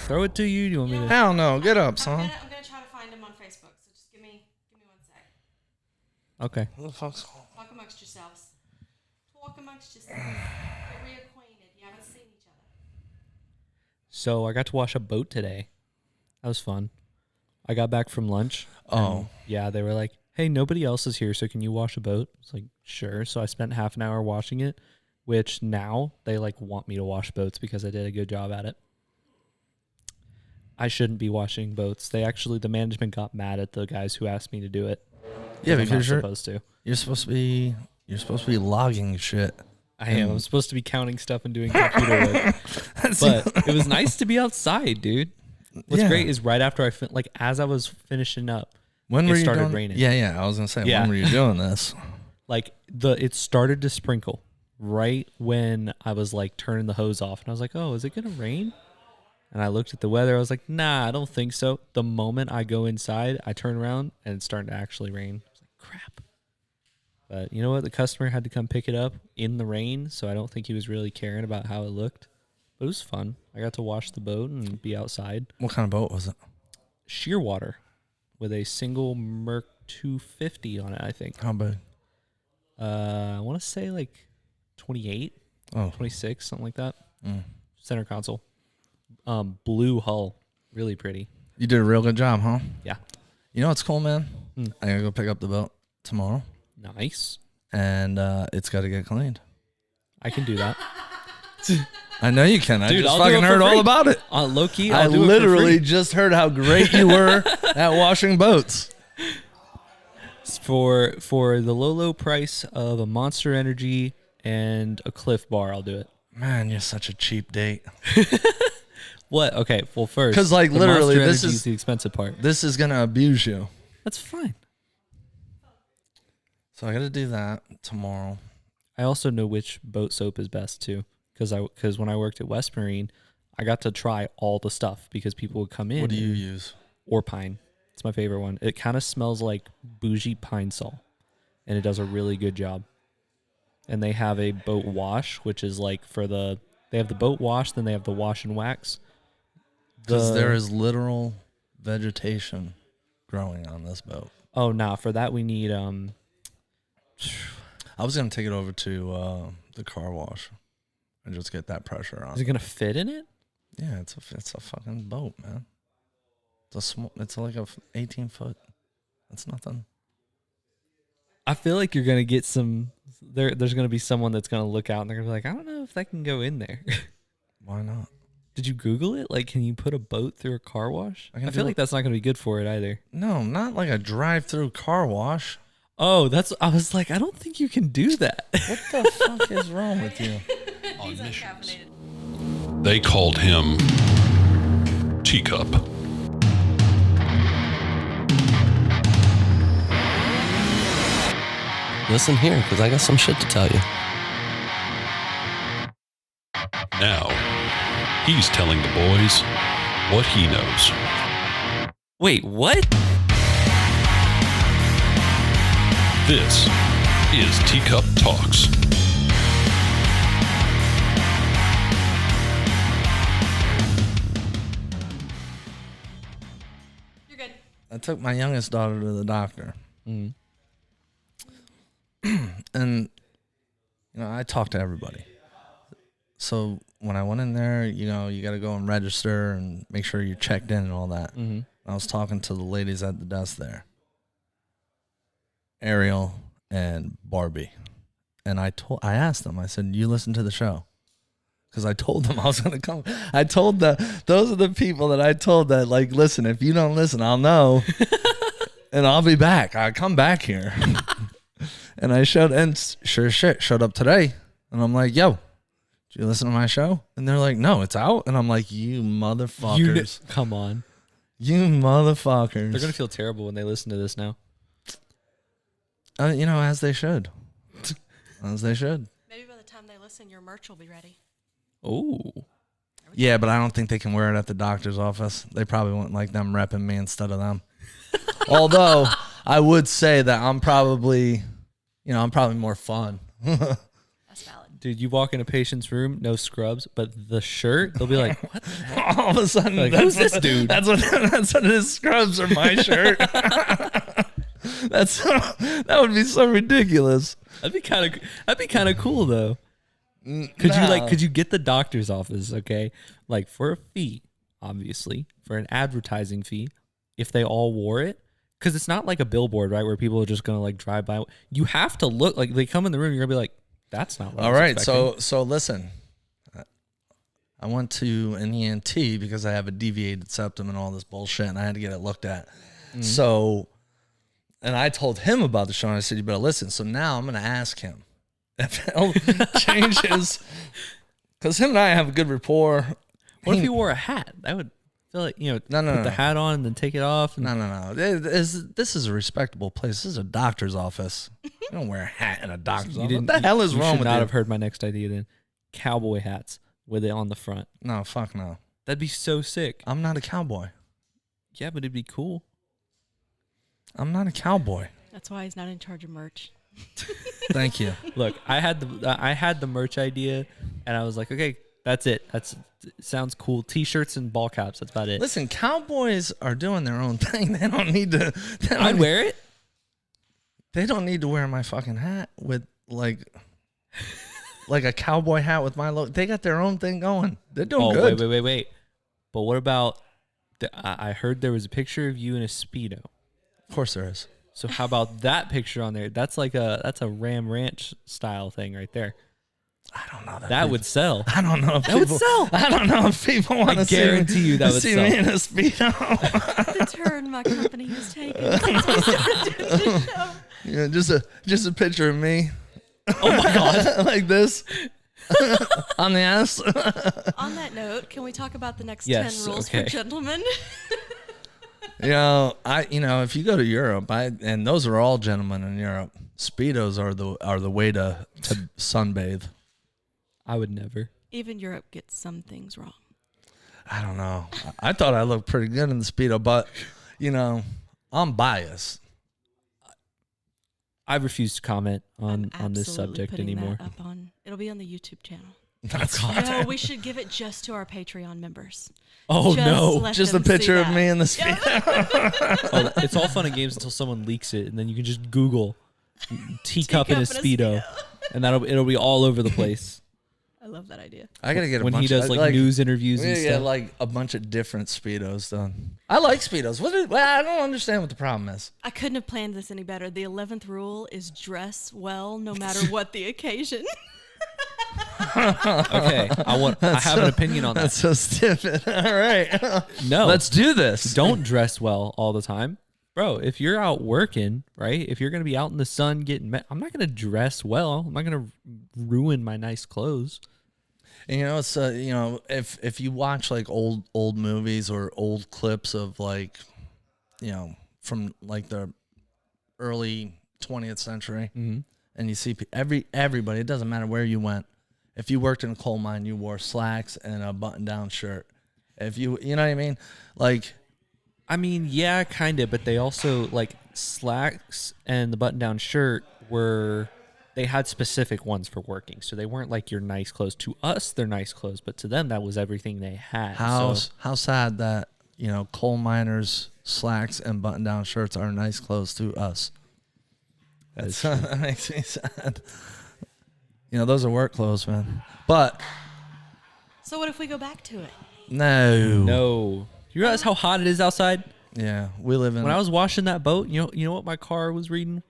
Throw it to you? Do you want me to? Hell no. Get up, son. I'm gonna try to find him on Facebook. So just give me 1 sec. Okay. Who the fuck's Talk amongst yourselves. Talk amongst yourselves. Get reacquainted. You haven't seen each other. So I got to wash a boat today. That was fun. I got back from lunch. Oh. Yeah, they were like, hey, nobody else is here, so can you wash a boat? It's like, sure. So I spent half an hour washing it, which now they like want me to wash boats because I did a good job at it. I shouldn't be washing boats. The management got mad at the guys who asked me to do it. Yeah, because I'm not supposed to. You're supposed to be logging shit. I am. I'm supposed to be counting stuff and doing computer work. But it was nice to be outside, dude. What's great is right after as I was finishing up, it started raining. Yeah. I was gonna say, when were you doing this? It started to sprinkle right when I was like turning the hose off, and I was like, oh, is it gonna rain? And I looked at the weather. I was like, nah, I don't think so. The moment I go inside, I turn around and it's starting to actually rain. I was like, crap. But you know what? The customer had to come pick it up in the rain, so I don't think he was really caring about how it looked. But it was fun. I got to wash the boat and be outside. What kind of boat was it? Shearwater with a single Merc 250 on it, I think. How big? I want to say like 28, 26, something like that. Center console. Blue hull. Really pretty. You did a real good job, huh? Yeah. You know what's cool, man? I gotta go pick up the boat tomorrow. Nice. And it's got to get cleaned. I can do that. I know you can. Dude, I just I'll fucking heard all about it. Low key, I literally just heard how great you were at washing boats. For the low price of a Monster Energy and a Cliff Bar, I'll do it. Man, you're such a cheap date. What? Okay, well first, because like literally, this is the expensive part. This is gonna abuse you. That's fine. So I got to do that tomorrow. I also know which boat soap is best too, because when I worked at West Marine, I got to try all the stuff because people would come in. What do you use? Or Pine. It's my favorite one. It kind of smells like bougie pine sol, and it does a really good job. And they have a boat wash, which is like they have the boat wash, then they have the wash and wax. Because there is literal vegetation growing on this boat. Oh, nah. For that, we need I was gonna take it over to the car wash and just get that pressure on. Is it gonna fit in it? Yeah, it's a fucking boat, man. It's like a 18-foot. That's nothing. I feel like you're gonna get some. There's gonna be someone that's gonna look out and they're gonna be like, I don't know if that can go in there. Why not? Did you Google it? Like, can you put a boat through a car wash? I feel like that's not gonna be good for it either. No, not like a drive-through car wash. Oh, I was like, I don't think you can do that. What the fuck is wrong with you? He's uncaffeinated. They called him Teacup. Listen here, because I got some shit to tell you. Now, he's telling the boys what he knows. Wait, what? This is Teacup Talks. You're good. I took my youngest daughter to the doctor. And, I talk to everybody. So when I went in there, you got to go and register and make sure you're checked in and all that. I was talking to the ladies at the desk there, Ariel and Barbie. And I asked them, I said, you listen to the show? Because I told them I was going to come. I told those are the people that I told that, like, listen, if you don't listen, I'll know. And I'll be back. I'll come back here. And I showed up today. And I'm like, yo, did you listen to my show? And they're like, no, it's out. And I'm like, you motherfuckers. Come on. You motherfuckers. They're going to feel terrible when they listen to this now. As they should. As they should. Maybe by the time they listen, your merch will be ready. Oh. Yeah, but I don't think they can wear it at the doctor's office. They probably wouldn't like them repping me instead of them. Although, I would say that I'm probably more fun. That's valid. Dude, you walk in a patient's room, no scrubs, but the shirt, they'll be like, what the heck? All of a sudden, Like, that's who's this what- dude? That's what his scrubs are. My shirt. That would be so ridiculous. That'd be kind of cool though. Could you get the doctor's office, okay? Like for a fee, obviously, for an advertising fee, if they all wore it, because it's not like a billboard, right, where people are just gonna like drive by. You have to look like they come in the room. You're gonna be like, that's not what I All was right, expecting. so listen. I went to an ENT because I have a deviated septum and all this bullshit, and I had to get it looked at. So, and I told him about the show, and I said, you better listen. So now I'm going to ask him if he'll change his, because him and I have a good rapport. What if you wore a hat? That would feel like, No, put no. the hat on and then take it off. And No. This is a respectable place. This is a doctor's office. You don't wear a hat in a doctor's office. What the hell is you wrong should with not you? have heard my next idea then. Cowboy hats with it on the front. No, fuck no. That'd be so sick. I'm not a cowboy. Yeah, but it'd be cool. I'm not a cowboy. That's why he's not in charge of merch. Thank you. Look, I had the merch idea, and I was like, okay, that's it. Sounds cool. T-shirts and ball caps. That's about it. Listen, cowboys are doing their own thing. They don't need to. I'd wear it. They don't need to wear my fucking hat with like a cowboy hat with my logo. They got their own thing going. They're doing good. Wait. But what about? I heard there was a picture of you in a Speedo. Of course there is. So how about that picture on there? That's a Ram Ranch style thing right there. I don't know That would sell. I don't know if That would people, sell. I don't know if people want to see me. guarantee you that would see sell. me in a Speedo. The turn my company has taken since we started doing this show. Yeah, just a picture of me. Oh my god. Like this. On the ass. On that note, can we talk about the next Yes, 10 rules okay. for gentlemen? If you go to Europe, and those are all gentlemen in Europe. Speedos are the way to sunbathe. I would never. Even Europe gets some things wrong. I don't know. I thought I looked pretty good in the Speedo, but I'm biased. I refuse to comment on I'm this absolutely subject putting anymore. that up it'll be on the YouTube channel. That's No, we should give it just to our Patreon members. Oh Just no. let just a them see picture of that. me in the Speedo. Oh, it's all fun and games until someone leaks it, and then you can just Google teacup in a Speedo, and it'll be all over the place. I love that idea. I gotta get a When bunch he does of, like news interviews we and gotta get stuff. like a bunch of different Speedos done. I like Speedos. I don't understand what the problem is. I couldn't have planned this any better. The 11th rule is dress well no matter what the occasion. Okay, I have an opinion on that. That's so stupid. All right. No, Let's do this. don't dress well all the time, bro. If you're out working, right? If you're gonna be out in the sun getting met, I'm not gonna dress well. I'm not gonna ruin my nice clothes. And it's if you watch like old movies or old clips of like from like the early 20th century, and you see everybody, it doesn't matter where you went. If you worked in a coal mine, you wore slacks and a button-down shirt. If you know what I mean, like. I mean, yeah, kind of, but they also like slacks and the button-down shirt they had specific ones for working, so they weren't like your nice clothes. To us, they're nice clothes, but to them, that was everything they had. How So, sad that coal miners slacks and button down shirts are nice clothes to us. That makes me sad. Those are work clothes, man. But So what if we go back to it? no, you realize how hot it is outside? Yeah, we live in. When I was washing that boat, you know what my car was reading?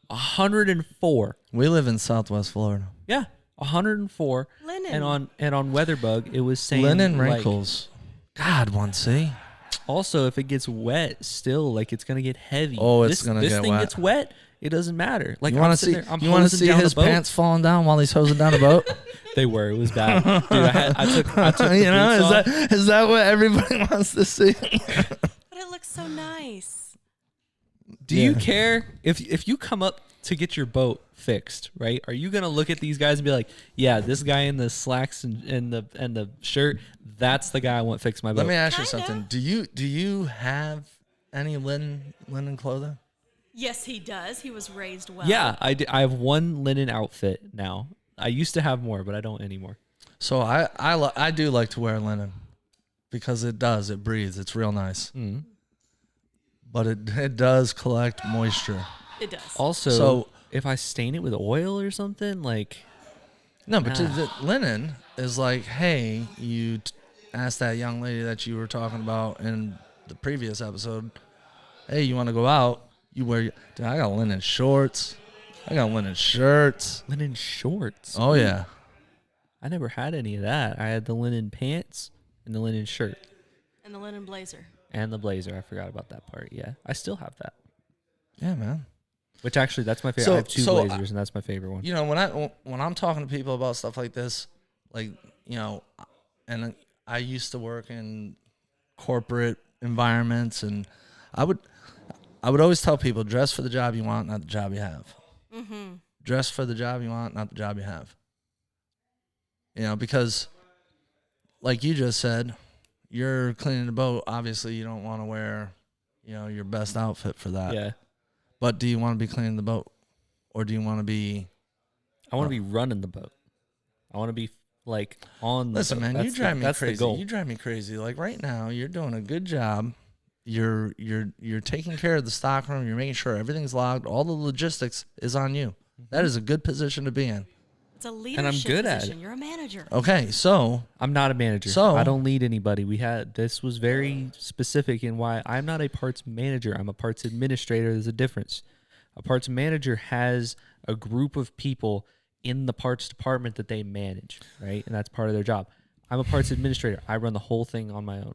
104. We live in Southwest Florida. Yeah, 104. Linen. And on WeatherBug, it was saying Linen like, wrinkles. God, see. Also, if it gets wet, still like it's gonna get heavy. Oh, it's gonna this get thing wet. gets wet. It doesn't matter. Like You want I'm to see? sitting there, I'm You want to hosing see down the his boat. pants falling down while he's hosing down a boat? They were. It was bad, dude. I took the boots off. is that what everybody wants to see? But it looks so nice. Do you care if you come up to get your boat fixed, right? Are you gonna look at these guys and be like, yeah, this guy in the slacks and the shirt, that's the guy I want fixed my boat? Let me ask you Kinda. something. Do you have any linen clothing? Yes, he does. He was raised well. Yeah, I have one linen outfit now. I used to have more, but I don't anymore. So I do like to wear linen because it breathes. It's real nice. Mm. But it does collect moisture. It does. Also, So- if I stain it with oil or something, like No, but the linen is like, hey, you asked that young lady that you were talking about in the previous episode, hey, you want to go out? You wear, dude, I got linen shorts. I got linen shirts. linen shorts. Oh, yeah. I never had any of that. I had the linen pants and the linen shirt And the linen blazer. and the blazer. I forgot about that part. Yeah, I still have that. Yeah, man. Which actually, that's my favorite. So- I have two so blazers, and that's my favorite one. You know, when I'm talking to people about stuff like this, like, you know, and I used to work in corporate environments, and I would always tell people, dress for the job you want, not the job you have. Mm-hmm. Dress for the job you want, not the job you have. You know, because like you just said, you're cleaning the boat. Obviously, you don't want to wear, you know, your best outfit for that. Yeah, But do you want to be cleaning the boat, or do you want to be? I want to be running the boat. I want to be like on. Listen, the boat. man, you drive me that's crazy. The goal. You drive me crazy. Like right now, you're doing a good job. You're taking care of the stockroom. You're making sure everything's logged. All the logistics is on you. That is a good position to be in. It's a leadership good at position. it. You're a manager. Okay, so I'm not a manager. So- I don't lead anybody. This was very specific in why I'm not a parts manager. I'm a parts administrator. There's a difference. A parts manager has a group of people in the parts department that they manage, right? And that's part of their job. I'm a parts administrator. I run the whole thing on my own.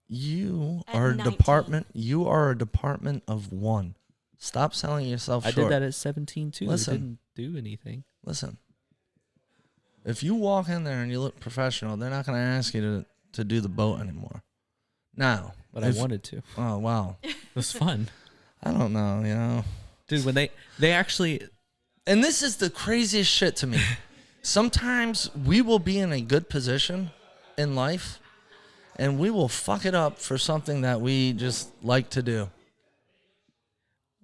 you At are a 19. department. You are a department of one. Stop selling yourself I short. did that at 17 too. Listen. It didn't do anything. Listen, if you walk in there and you look professional, they're not going to ask you to do the boat anymore. Now, But if- I wanted to. It Oh wow, was fun. I don't know. You know. Dude, when they actually And this is the craziest shit to me. Sometimes we will be in a good position in life and we will fuck it up for something that we just like to do.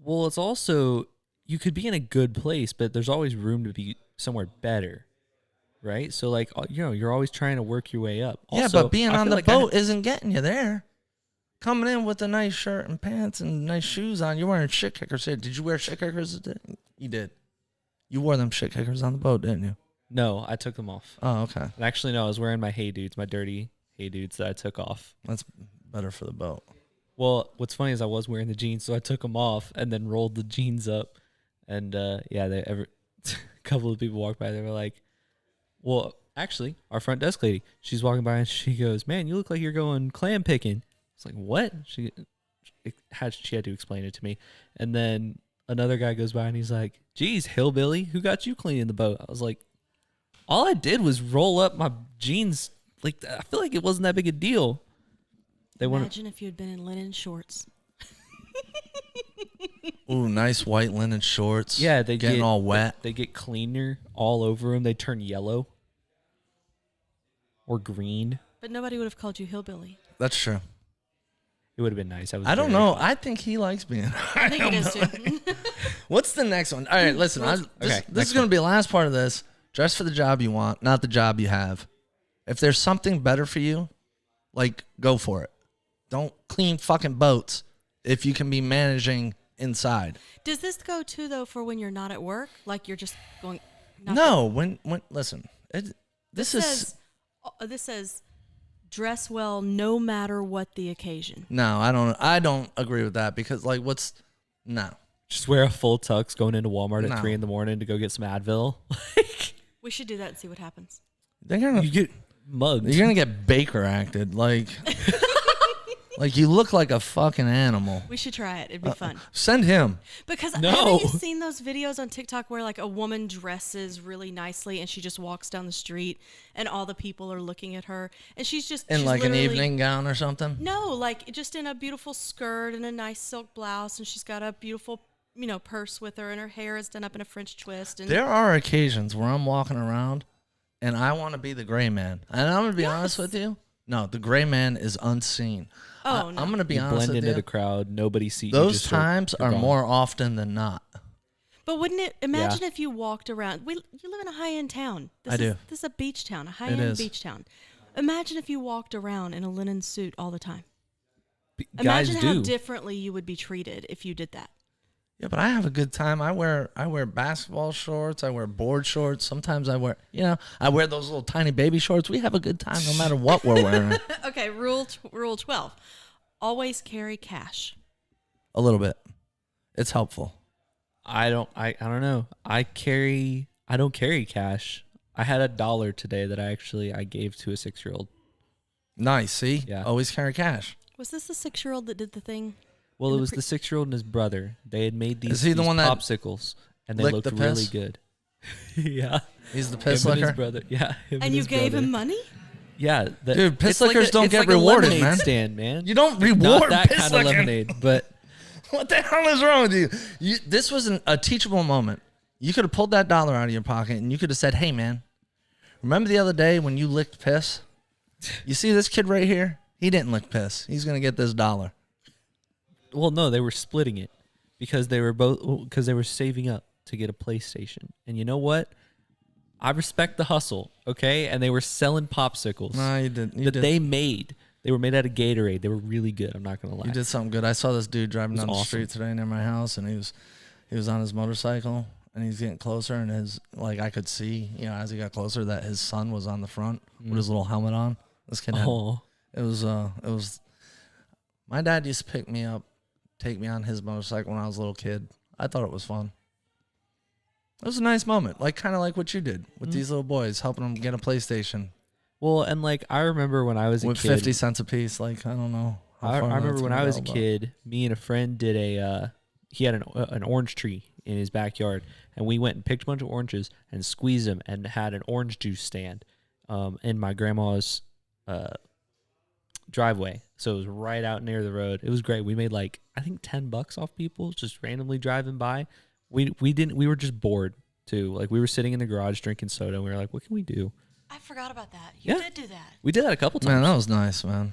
Well, it's also you could be in a good place, but there's always room to be somewhere better, right? So, like, you know, you're always trying to work your way up. Yeah, Also, but being I on feel the like boat isn't getting you there. Coming in with a nice shirt and pants and nice shoes on, you're wearing shit kickers here. Did you wear shit kickers? You did. You wore them shit kickers on the boat, didn't you? No, I took them off. Oh, okay. And actually, no, I was wearing my Hey Dudes, my dirty Hey Dudes that I took off. That's better for the boat. Well, what's funny is I was wearing the jeans, so I took them off and then rolled the jeans up. And yeah, a couple of people walked by. They were like, "Well, actually, our front desk lady, she's walking by and she goes, "Man, you look like you're going clam picking." It's like, "What?" She had to explain it to me. And then another guy goes by and he's like, "Geez, hillbilly, who got you cleaning the boat?" I was like, "All I did was roll up my jeans. Like, I feel like it wasn't that big a deal." They want Imagine if you had been in linen shorts. Ooh, nice white linen shorts. yeah, they getting get all wet. They get cleaner all over them. They turn yellow or green. But nobody would have called you hillbilly. That's true. It would have been nice. I don't know. I think he likes being. I think it is too. What's the next one? All right, listen. This next is going to be the last part of this. Dress for the job you want, not the job you have. If there's something better for you, like, go for it. Don't clean fucking boats if you can be managing inside. Does this go too though for when you're not at work? Like you're just going. No, when listen, this This says dress well no matter what the occasion. no, I don't agree with that because like no. Just wear a full tux going into Walmart No. at 3 a.m. to go get some Advil. We should do that and see what happens. They're gonna You get mugged. you're gonna get Baker acted like like you look like a fucking animal. We should try it. It'd be fun. Send him. Because No. haven't you seen those videos on TikTok where like a woman dresses really nicely and she just walks down the street and all the people are looking at her and she's In like an literally- evening gown or something. No, like just in a beautiful skirt and a nice silk blouse and she's got a beautiful, purse with her and her hair is done up in a French twist. And There are occasions where I'm walking around and I want to be the gray man. And I'm going to be honest with you. No, the gray man is unseen. Oh, no. I'm going to be You honest blend with into you. the crowd. Nobody sees you. Those just times you're are gone. more often than not. But wouldn't it? Imagine if you walked around. You live in a high-end town. I do. This is a beach town, a It high-end is. beach town. Imagine if you walked around in a linen suit all the time. Guys Imagine do. how differently you would be treated if you did that. Yeah, but I have a good time. I wear basketball shorts. I wear board shorts. Sometimes I wear those little tiny baby shorts. We have a good time no matter what we're wearing. Okay, rule 12. Always carry cash. A little bit. It's helpful. I don't know. I don't carry cash. I had $1 today that I gave to a 6-year-old. Nice. See? Yeah. Always carry cash. Was this the 6-year-old that did the thing? Well, it was the 6-year-old and his brother. They had made these, Is he the these one that popsicles, and they licked looked the really piss? good. Yeah. He's the piss Him and his licker. brother. Yeah. And you gave him money? Yeah. Dude, piss it's like lickers don't it's get like a rewarded, lemonade man. stand, man. You don't Not reward that piss kind of licking. lemonade, but What the hell is wrong with you? This was a teachable moment. You could have pulled that $1 out of your pocket and you could have said, "Hey, man, remember the other day when you licked piss? You see this kid right here? He didn't lick piss. He's gonna get this $1." well, no, they were splitting it because they were saving up to get a PlayStation. And you know what? I respect the hustle, okay? And they were selling popsicles No, you didn't. You that did. they made. They were made out of Gatorade. They were really good. I'm not gonna lie. You did something good. I saw this dude driving It was down the awesome. street today near my house, and he was on his motorcycle, and he's getting closer, and I could see, as he got closer, that his son was on the front with his little helmet on. This kid had, Oh, it was. My dad used to take me on his motorcycle when I was a little kid. I thought it was fun. It was a nice moment, kind of like what you did with these little boys, helping them get a PlayStation well, and I remember when I was a with kid. 50 cents a piece. I don't know. how I far remember that's when gonna I was a go, but- kid, me and a friend did he had an orange tree in his backyard, and we went and picked a bunch of oranges and squeezed them and had an orange juice stand in my grandma's driveway. So it was right out near the road. It was great. We made I think $10 off people just randomly driving by. We were just bored too. We were sitting in the garage drinking soda, and we were like, what can we do? I forgot about that. You Yeah. did do that. We did that a couple times. Man, that was nice, man.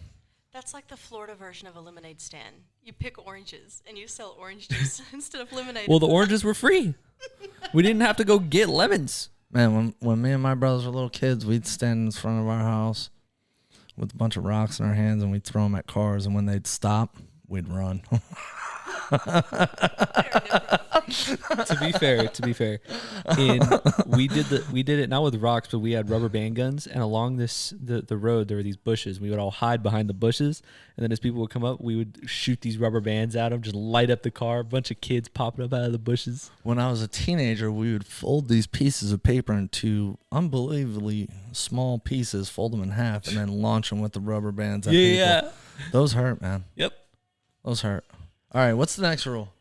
That's like the Florida version of a lemonade stand. You pick oranges and you sell orange juice instead of lemonade. Well, the oranges were free. We didn't have to go get lemons. Man, when me and my brothers were little kids, we'd stand in front of our house with a bunch of rocks in our hands, and we'd throw them at cars, and when they'd stop, we'd run. To be fair, we did it not with rocks, but we had rubber band guns, and along the road there were these bushes. We would all hide behind the bushes, and then as people would come up, we would shoot these rubber bands at them, just light up the car. A bunch of kids popping up out of the bushes. When I was a teenager, we would fold these pieces of paper into unbelievably small pieces, fold them in half, and then launch them with the rubber bands at people. Yeah. Those hurt, man. Yep. Those hurt. All right, what's the next rule?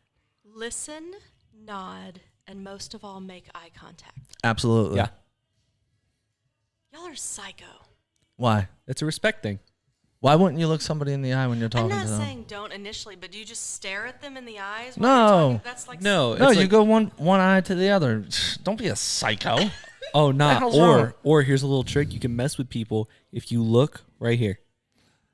Listen, nod, and most of all, make eye contact. Absolutely. Yeah. Y'all are psycho. Why? It's a respect thing. Why wouldn't you look somebody in the eye when you're I'm talking not to them? saying don't initially, but do you just stare at them in the eyes? No. While you're talking? That's like No. No, it's you like- go one eye to the other. Don't be a psycho. Oh, nah. hell's wrong? Or here's a little trick. You can mess with people if you look right here.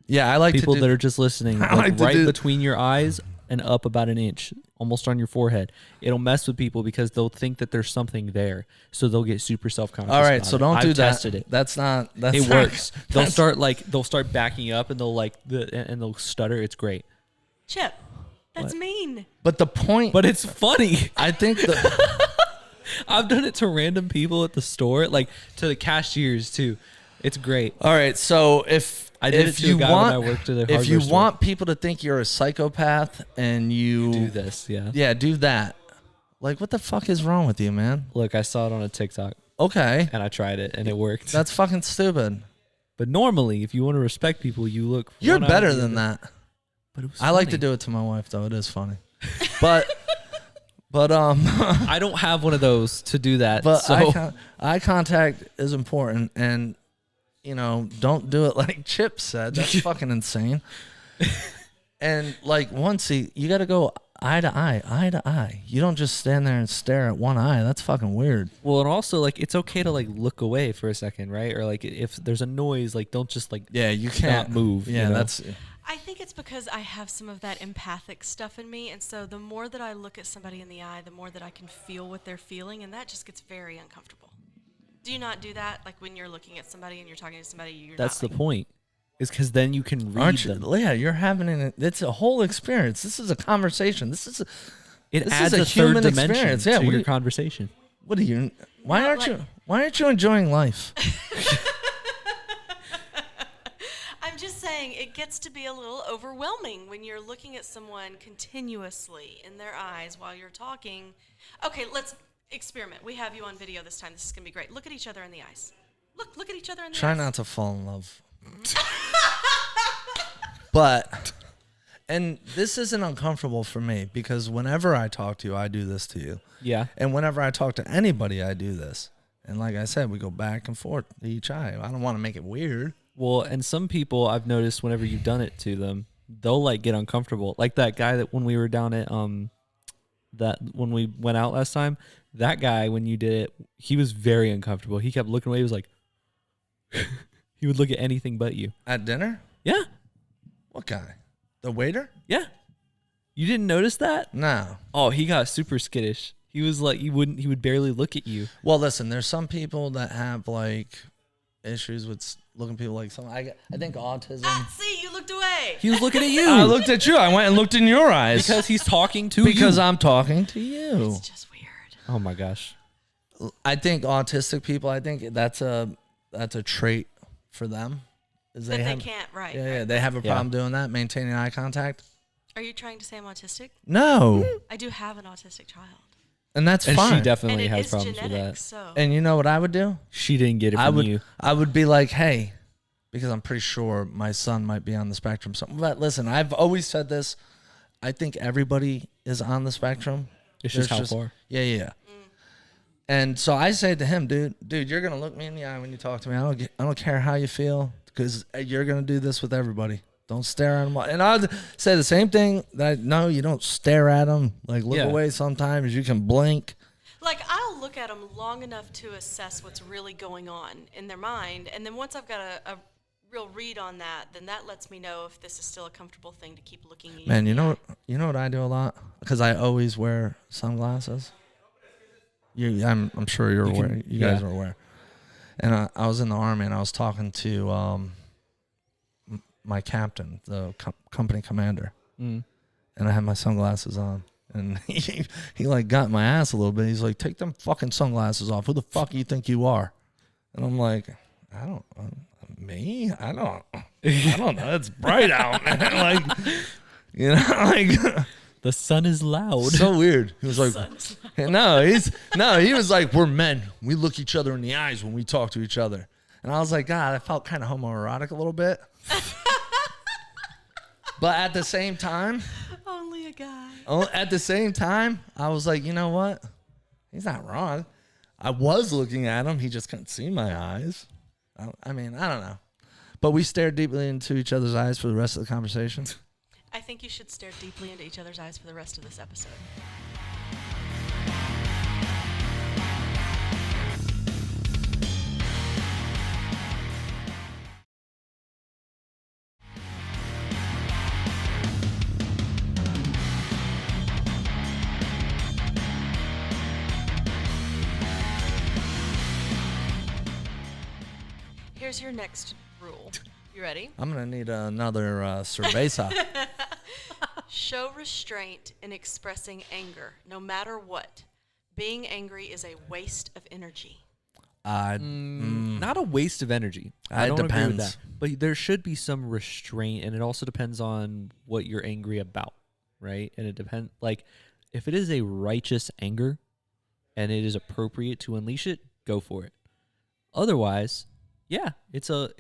Yeah, I like People to do, that are just listening, I like to right do- between your eyes and up about an inch, almost on your forehead. It'll mess with people because they'll think that there's something there, so they'll get super self-conscious. All right, about so it. don't do I've that. tested it. That's not. That's It not- works. They'll that's- start backing up, and they'll stutter. It's great, Chip. That's What? mean. But the point. but it's funny. I think the. I've done it to random people at the store, to the cashiers too. It's great. All right, so if I did if it to you a guy want, when I worked at a if hardware you store. want people to think you're a psychopath and you Do this, yeah. yeah, do that. What the fuck is wrong with you, man? Look, I saw it on a TikTok, Okay, and I tried it, and it worked. that's fucking stupid. But normally, if you want to respect people, you look. You're one eye better to the than other. that. But it was I like to funny. do it to my wife though. It is funny, but I don't have one of those to do that. but so eye contact is important, and don't do it like Chip said. That's fucking insane. And once you got to go eye to eye. You don't just stand there and stare at one eye. That's fucking weird. well, and also it's okay to look away for a second, right? Or if there's a noise, don't just Yeah, you can't not move. Yeah, you know? that's I think it's because because I have some of that empathic stuff in me, and so the more that I look at somebody in the eye, the more that I can feel what they're feeling, and that just gets very uncomfortable. Do you not do that? Like when you're looking at somebody and you're talking to somebody, you're That's not the point. Is because then you can read Aren't you? them. Yeah, you're having it's a whole experience. This is a conversation. This is It this adds is a a third human dimension experience. Yeah, to your we- conversation. What are you? Why No, aren't like- you? Why aren't you enjoying life? I'm just saying it gets to be a little overwhelming when you're looking at someone continuously in their eyes while you're talking. Okay, let's experiment. We have you on video this time. This is going to be great. Look at each other in the eyes. Look at each other in the Try eyes. not to fall in love. But, and this isn't uncomfortable for me because whenever I talk to you, I do this to you. Yeah. And whenever I talk to anybody, I do this. And like I said, we go back and forth to each eye. I don't want to make it weird. Well, and some people I've noticed whenever you've done it to them, they'll like get uncomfortable. Like that guy that when we were down at that when we went out last time, that guy when you did it, he was very uncomfortable. He kept looking away. He was like he would look at anything but you. At dinner? Yeah. What guy? The waiter? Yeah. You didn't notice that? No. Oh, he got super skittish. He was like he would barely look at you. Well, listen, there's some people that have like issues with looking people like some. I think autism. See, you looked away. He was looking at you. I looked at you. I went and looked in your eyes because he's talking to you. because I'm talking to you. It's just weird. Oh my gosh. I think autistic people. I think that's a trait for them. Is That they have, can't, right. Yeah, right. they have a Yeah. problem doing that, maintaining eye contact. Are you trying to say I'm autistic? No, I do have an autistic child. and that's And fine. she definitely And it has is problems genetic, with that. so. And you know what I would do? She didn't get it I from would you. I would be like, hey, because I'm pretty sure my son might be on the spectrum. But listen, I've always said this. I think everybody is on the spectrum. It's just There's how far. Yeah. And so I say to him, dude, you're gonna look me in the eye when you talk to me. I don't care how you feel, because you're gonna do this with everybody. Don't stare at them. And I'd say the same thing. That no, you don't stare at them. Like look Yeah. away. Sometimes you can blink. Like, I'll look at them long enough to assess what's really going on in their mind. And then once I've got a real read on that, then that lets me know if this is still a comfortable thing to keep looking at. Man, you know what I do a lot, because I always wear sunglasses. I'm sure you're aware. You guys are aware. And I was in the Army, and I was talking to my captain, the company commander, and I had my sunglasses on, and he like got my ass a little bit. He's like, "Take them fucking sunglasses off. Who the fuck do you think you are?" And I'm like, "I don't know. It's bright out, man." Like, like. The sun is loud. So weird. He was like, he was like, we're men. We look each other in the eyes when we talk to each other. And I was like, God, I felt kind of homoerotic a little bit. But at the same time, Only a guy. I was like, you know what? He's not wrong. I was looking at him. He just couldn't see my eyes. I mean, I don't know. But we stared deeply into each other's eyes for the rest of the conversation. I think you should stare deeply into each other's eyes for the rest of this episode. Here's your next rule. You ready? I'm going to need another cerveza. Show restraint in expressing anger, no matter what. Being angry is a waste of energy. Not a waste of energy. I It don't agree with depends. that. But there should be some restraint, and it also depends on what you're angry about, right? And it depends, like, if it is a righteous anger and it is appropriate to unleash it, go for it. Otherwise, yeah, it's a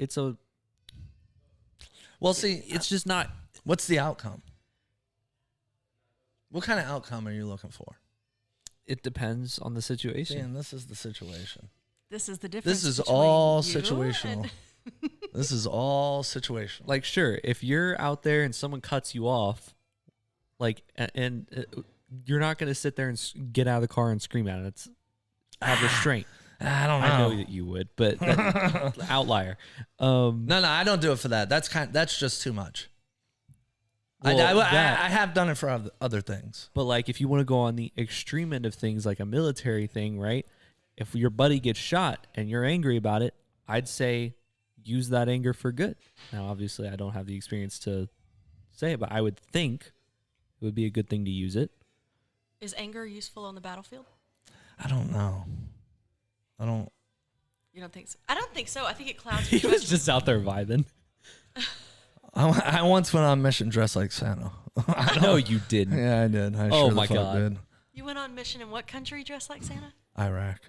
Well, see, it's just not. what's the outcome? What kind of outcome are you looking for? It depends on the situation. Dan, this is the situation. This is the difference. This is between all you situational. This is all situational. Like, sure, if you're out there and someone cuts you off, like, and you're not going to sit there and get out of the car and scream at it. It's have restraint. I don't know. I know that you would, but outlier. No, I don't do it for that. That's just too much. I have done it for other things. But like, if you want to go on the extreme end of things, like a military thing, right? If your buddy gets shot and you're angry about it, I'd say use that anger for good. Now, obviously, I don't have the experience to say it, but I would think it would be a good thing to use it. Is anger useful on the battlefield? I don't know. You don't think so? I don't think so. I think it clouds He your was judgment. just out there vibing. I once went on mission dressed like Santa. No, you didn't. Yeah, I did. I Oh sure my the fuck God. did. You went on mission in what country dressed like Santa? Iraq.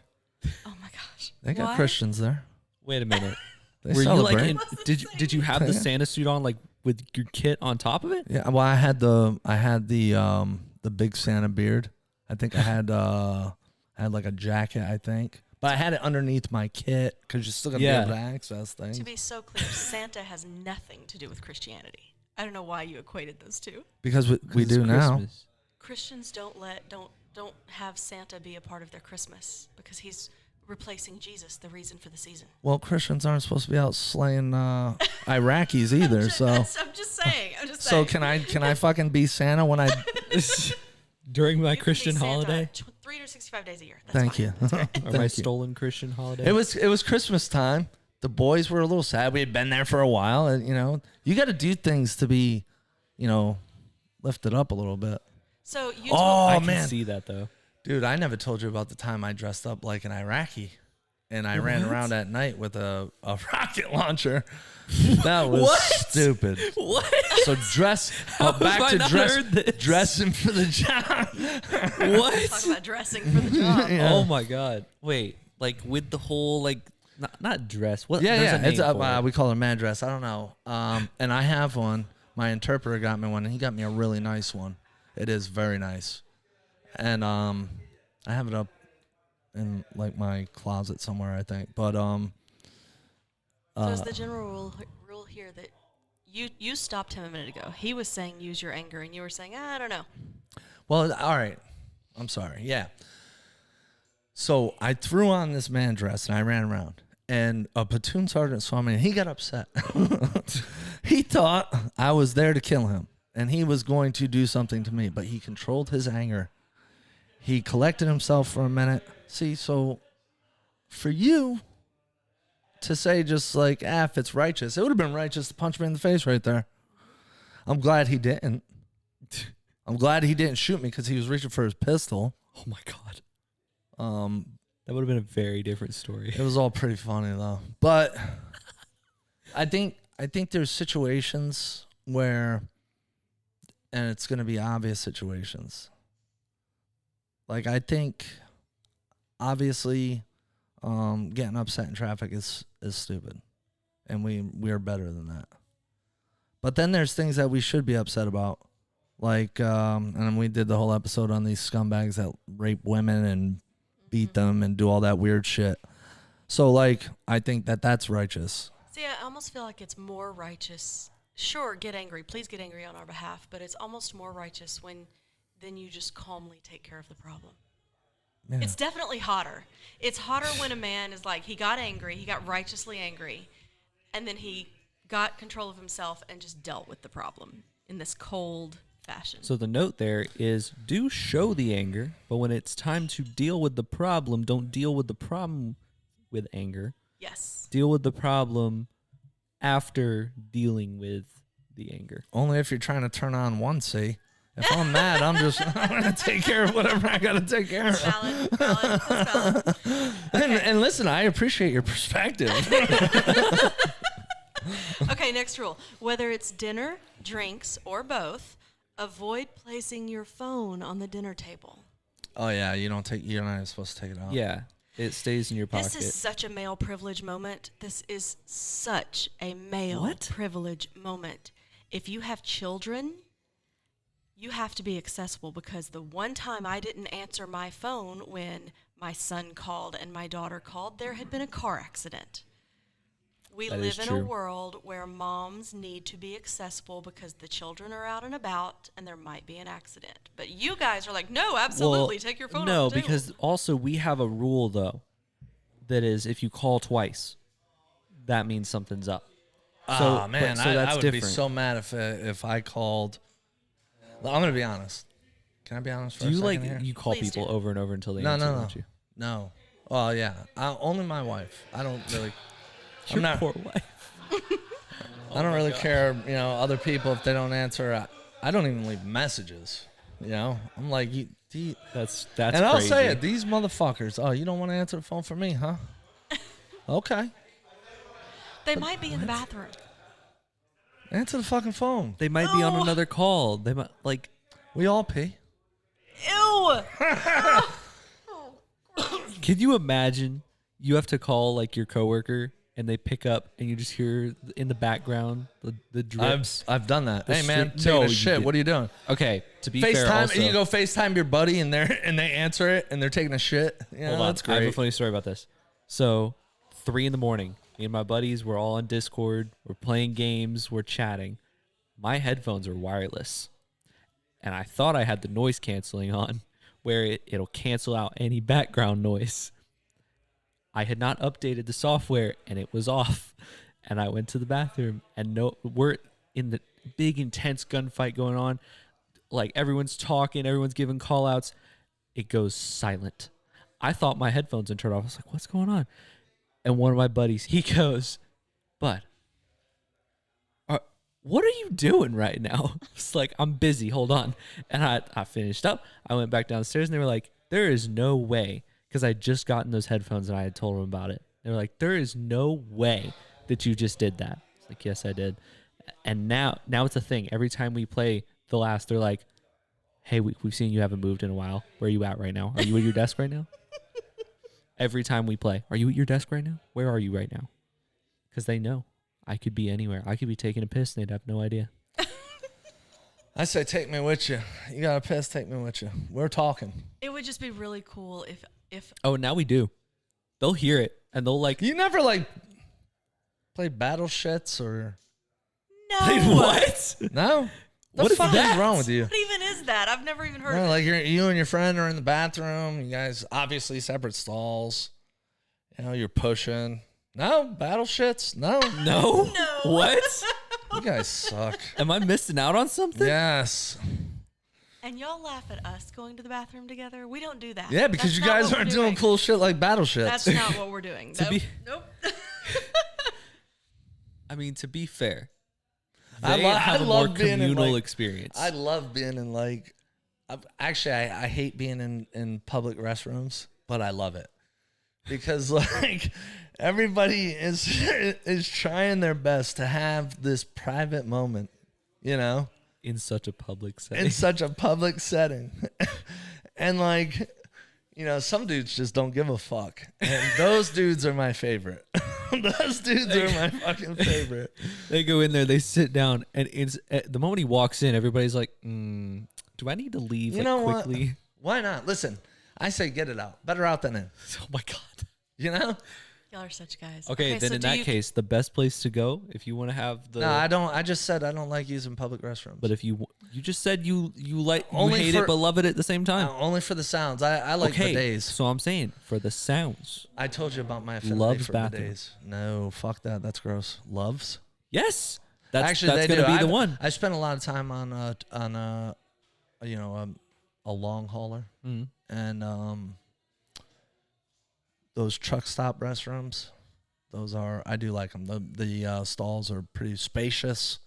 Oh my gosh. They got Why? Christians there. Wait a minute. They Were you like, celebrate. did you have the Santa suit on, like with your kit on top of it? Yeah, well, I had the big Santa beard. I think I had like a jacket. I think, but I had it underneath my kit because you're still gonna be able to access things. To be so clear, Santa has nothing to do with Christianity. I don't know why you equated those two. Because we 'Cause do it's now. Christmas. Christians don't have Santa be a part of their Christmas because he's replacing Jesus, the reason for the season. Well, Christians aren't supposed to be out slaying Iraqis either. So I'm just saying. so can I fucking be Santa when I? During my You can be Christian Santa holiday? 365 days a year. That's Thank fine. you. Or my Thank you. stolen Christian holiday? It was Christmas time. The boys were a little sad. We had been there for a while, and you got to do things to be, lifted up a little bit. So you Oh, I can man. see that though. Dude, I never told you about the time I dressed up like an Iraqi, and I ran around at night with a rocket launcher. That was stupid. What? So have back I to not heard this? dressing for the job. What? talk about dressing for the job. Yeah. Oh my god! Wait, like with the whole like not dress. What? Yeah, there's yeah. a It's name for it. we call it a man dress. I don't know. And I have one. My interpreter got me one, and he got me a really nice one. It is very nice, and I have it up in like my closet somewhere, I think. But So is the general rule here that you stopped him a minute ago? He was saying use your anger, and you were saying I don't know. well, all right. I'm sorry. Yeah. So I threw on this man dress and I ran around, and a platoon sergeant saw me and he got upset. He thought I was there to kill him and he was going to do something to me, but he controlled his anger. He collected himself for a minute. See, so for you to say just like, if it's righteous, it would have been righteous to punch me in the face right there. I'm glad he didn't. I'm glad he didn't shoot me because he was reaching for his pistol. Oh my god. That would have been a very different story. It was all pretty funny though. But I think there's situations where, and it's going to be obvious situations. Like I think, obviously, getting upset in traffic is stupid, and we are better than that. But then there's things that we should be upset about, like and we did the whole episode on these scumbags that rape women and beat them and do all that weird shit. So like I think that's righteous. See, I almost feel like it's more righteous. Sure, get angry. Please get angry on our behalf. But it's almost more righteous when then you just calmly take care of the problem. Yeah. It's definitely hotter. It's hotter when a man is like, he got angry, he got righteously angry, and then he got control of himself and just dealt with the problem in this cold fashion. So the note there is do show the anger, but when it's time to deal with the problem, don't deal with the problem with anger. Yes. Deal with the problem after dealing with the anger. Only if you're trying to turn on one C. If I'm mad, I'm going to take care of whatever I got to take care of. Valid. That's valid. And listen, I appreciate your perspective. Okay, next rule. Whether it's dinner, drinks, or both, avoid placing your phone on the dinner table. Oh yeah, you're not even supposed to take it out. Yeah, it stays in your pocket. This is such a male privilege moment. This is such a male What? privilege moment. If you have children, you have to be accessible, because the one time I didn't answer my phone when my son called and my daughter called, there had been a car accident. We That live is in true. a world where moms need to be accessible because the children are out and about and there might be an accident. But you guys are like, no, absolutely, take your phone No, off the table. because also we have a rule though, that is if you call twice, that means something's up. Oh man, so that's I would be different. so mad if I called I'm gonna be honest. Can I be honest for Do a you second like here? you call Please people do. over and over until they No, answer? no, no, Don't you? no. Oh yeah, only my wife. I don't really. Your I'm not. poor wife. I don't really care. You know, other people if they don't answer. I don't even leave messages. You know, I'm like, That's and I'll crazy. say it. These motherfuckers. Oh, you don't want to answer the phone for me, huh? Okay, They might be in the bathroom. answer the fucking phone. They might be on Ew. another call. They might like. We all pee. Ew. Can you imagine? You have to call like your coworker, and they pick up, and you just hear in the background the drips. I've done that. The Hey man, street- taking No, a you shit. didn't. What are you doing? Okay, to be fair, FaceTime, also, and you go FaceTime your buddy, and they answer it, and they're taking a shit. Yeah, hold on. that's I have a great. funny story about this. So, 3 a.m, me and my buddies were all on Discord. We're playing games. We're chatting. My headphones are wireless, and I thought I had the noise canceling on, where it'll cancel out any background noise. I had not updated the software, and it was off. And I went to the bathroom, and we're in the big intense gunfight going on. Like everyone's talking, everyone's giving call outs. It goes silent. I thought my headphones had turned off. I was like, what's going on? And one of my buddies, he goes, "Bud, what are you doing right now?" It's like, "I'm busy. Hold on." And I finished up. I went back downstairs, and they were like, "There is no way," because I just gotten those headphones and I had told them about it. They were like, "There is no way that you just did that." It's like, "Yes, I did." And now it's a thing. Every time we play The Last, they're like, "Hey, we've seen you haven't moved in a while. Where are you at right now? Are you at your desk right now?" Every time we play, "Are you at your desk right now? Where are you right now?" Because they know I could be anywhere. I could be taking a piss and they'd have no idea. I say, take me with you. You got a piss? Take me with you. We're talking. It would just be really cool if Oh, now we do. They'll hear it and they'll like, You never like play battle shits or no. what? no? What What is the fuck that? is wrong with you? What even is that? I've never even heard No, of like it. you and your friend are in the bathroom. You guys obviously separate stalls. You know, you're pushing. No battle shits. No, No? No. What? you guys suck. Am I missing out on something? Yes. And y'all laugh at us going to the bathroom together. We don't do that. Yeah, because That's you not guys what we're aren't doing cool shit like battle shits. That's not what we're doing. To Nope. be- Nope. I mean, to be fair, I they lo- have I a more love being in, communal like- experience. I love being in like. Actually, I hate being in public restrooms, but I love it because like everybody is trying their best to have this private moment, you know, in such a public setting. in such a public setting, and like. You know, some dudes just don't give a fuck. And those dudes are my favorite. Those dudes are my fucking favorite. They go in there, they sit down, and it's the moment he walks in, everybody's like, "Do I need to leave You like, know quickly?" what? Why not? Listen, I say get it out. Better out than in. Oh my god. You know? Y'all are such guys. Okay, then so in do that you- case, the best place to go if you want to have the. No, I don't. I just said I don't like using public restrooms. But if you just said you like you Only hate for- it but love it at the same time. Only for the sounds. I like Okay, bidets. so I'm saying for the sounds. I told you about my affinity Loves for bathroom. bidets. No, fuck that. That's gross. Loves? Yes, that's Actually, that's they gonna do. be the I've- one. I spent a lot of time on you know, a long hauler and those truck stop restrooms. Those are I do like them. The stalls are pretty spacious.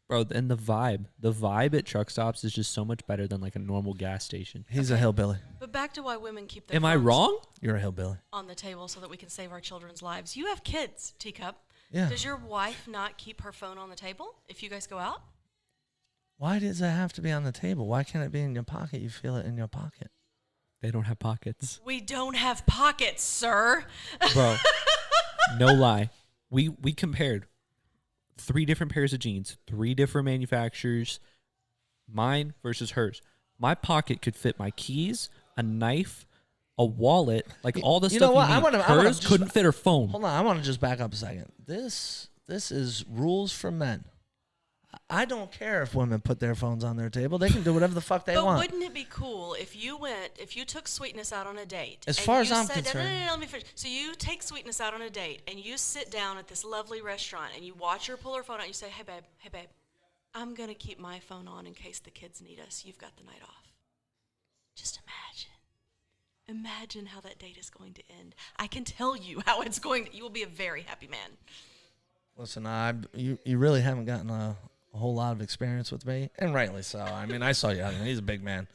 Bro, and the vibe at truck stops is just so much better than like a normal gas station. He's a hillbilly. But back to why women keep their Am I phones wrong? You're a hillbilly. on the table so that we can save our children's lives. You have kids, Teacup. Yeah. Does your wife not keep her phone on the table if you guys go out? Why does it have to be on the table? Why can't it be in your pocket? You feel it in your pocket. They don't have pockets. We don't have pockets, sir. Bro, no lie. We compared 3 different pairs of jeans, 3 different manufacturers, mine versus hers. My pocket could fit my keys, a knife, a wallet, like all the You stuff know what? you I need. wanna Hers just- couldn't fit her phone. Hold on, I want to just back up a second. This is rules for men. I don't care if women put their phones on their table. They can do whatever the fuck they But want. wouldn't it be cool if you took Sweetness out on a date? As and far as you I'm said- concerned- No, let me finish. So you take Sweetness out on a date and you sit down at this lovely restaurant and you watch her pull her phone out and you say, hey babe, I'm going to keep my phone on in case the kids need us. You've got the night off. Just imagine. Imagine how that date is going to end. I can tell you how it's going to. You will be a very happy man. Listen, you really haven't gotten a whole lot of experience with me, and rightly so. I mean, I saw you. I mean, he's a big man.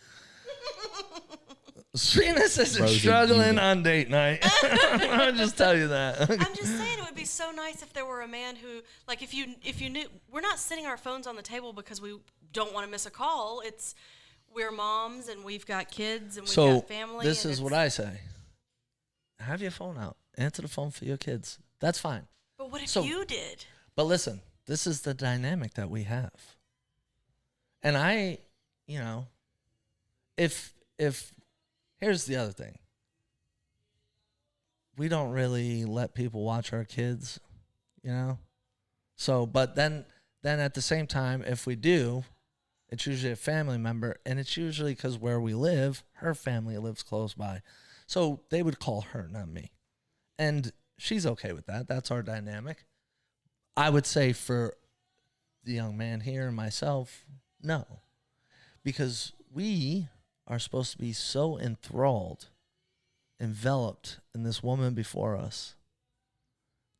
Venus isn't struggling on date night. I'll just tell you that. I'm just saying it would be so nice if there were a man who, like, if you knew, we're not sitting our phones on the table because we don't want to miss a call. It's we're moms and we've got kids and we've got family. This is what I say. Have your phone out. Answer the phone for your kids. That's fine. But what if you did? But listen, this is the dynamic that we have. And I, if here's the other thing. We don't really let people watch our kids, So, but then at the same time, if we do, it's usually a family member, and it's usually because where we live, her family lives close by. So they would call her, not me. And she's okay with that. That's our dynamic. I would say for the young man here and myself, no. Because we are supposed to be so enthralled, enveloped in this woman before us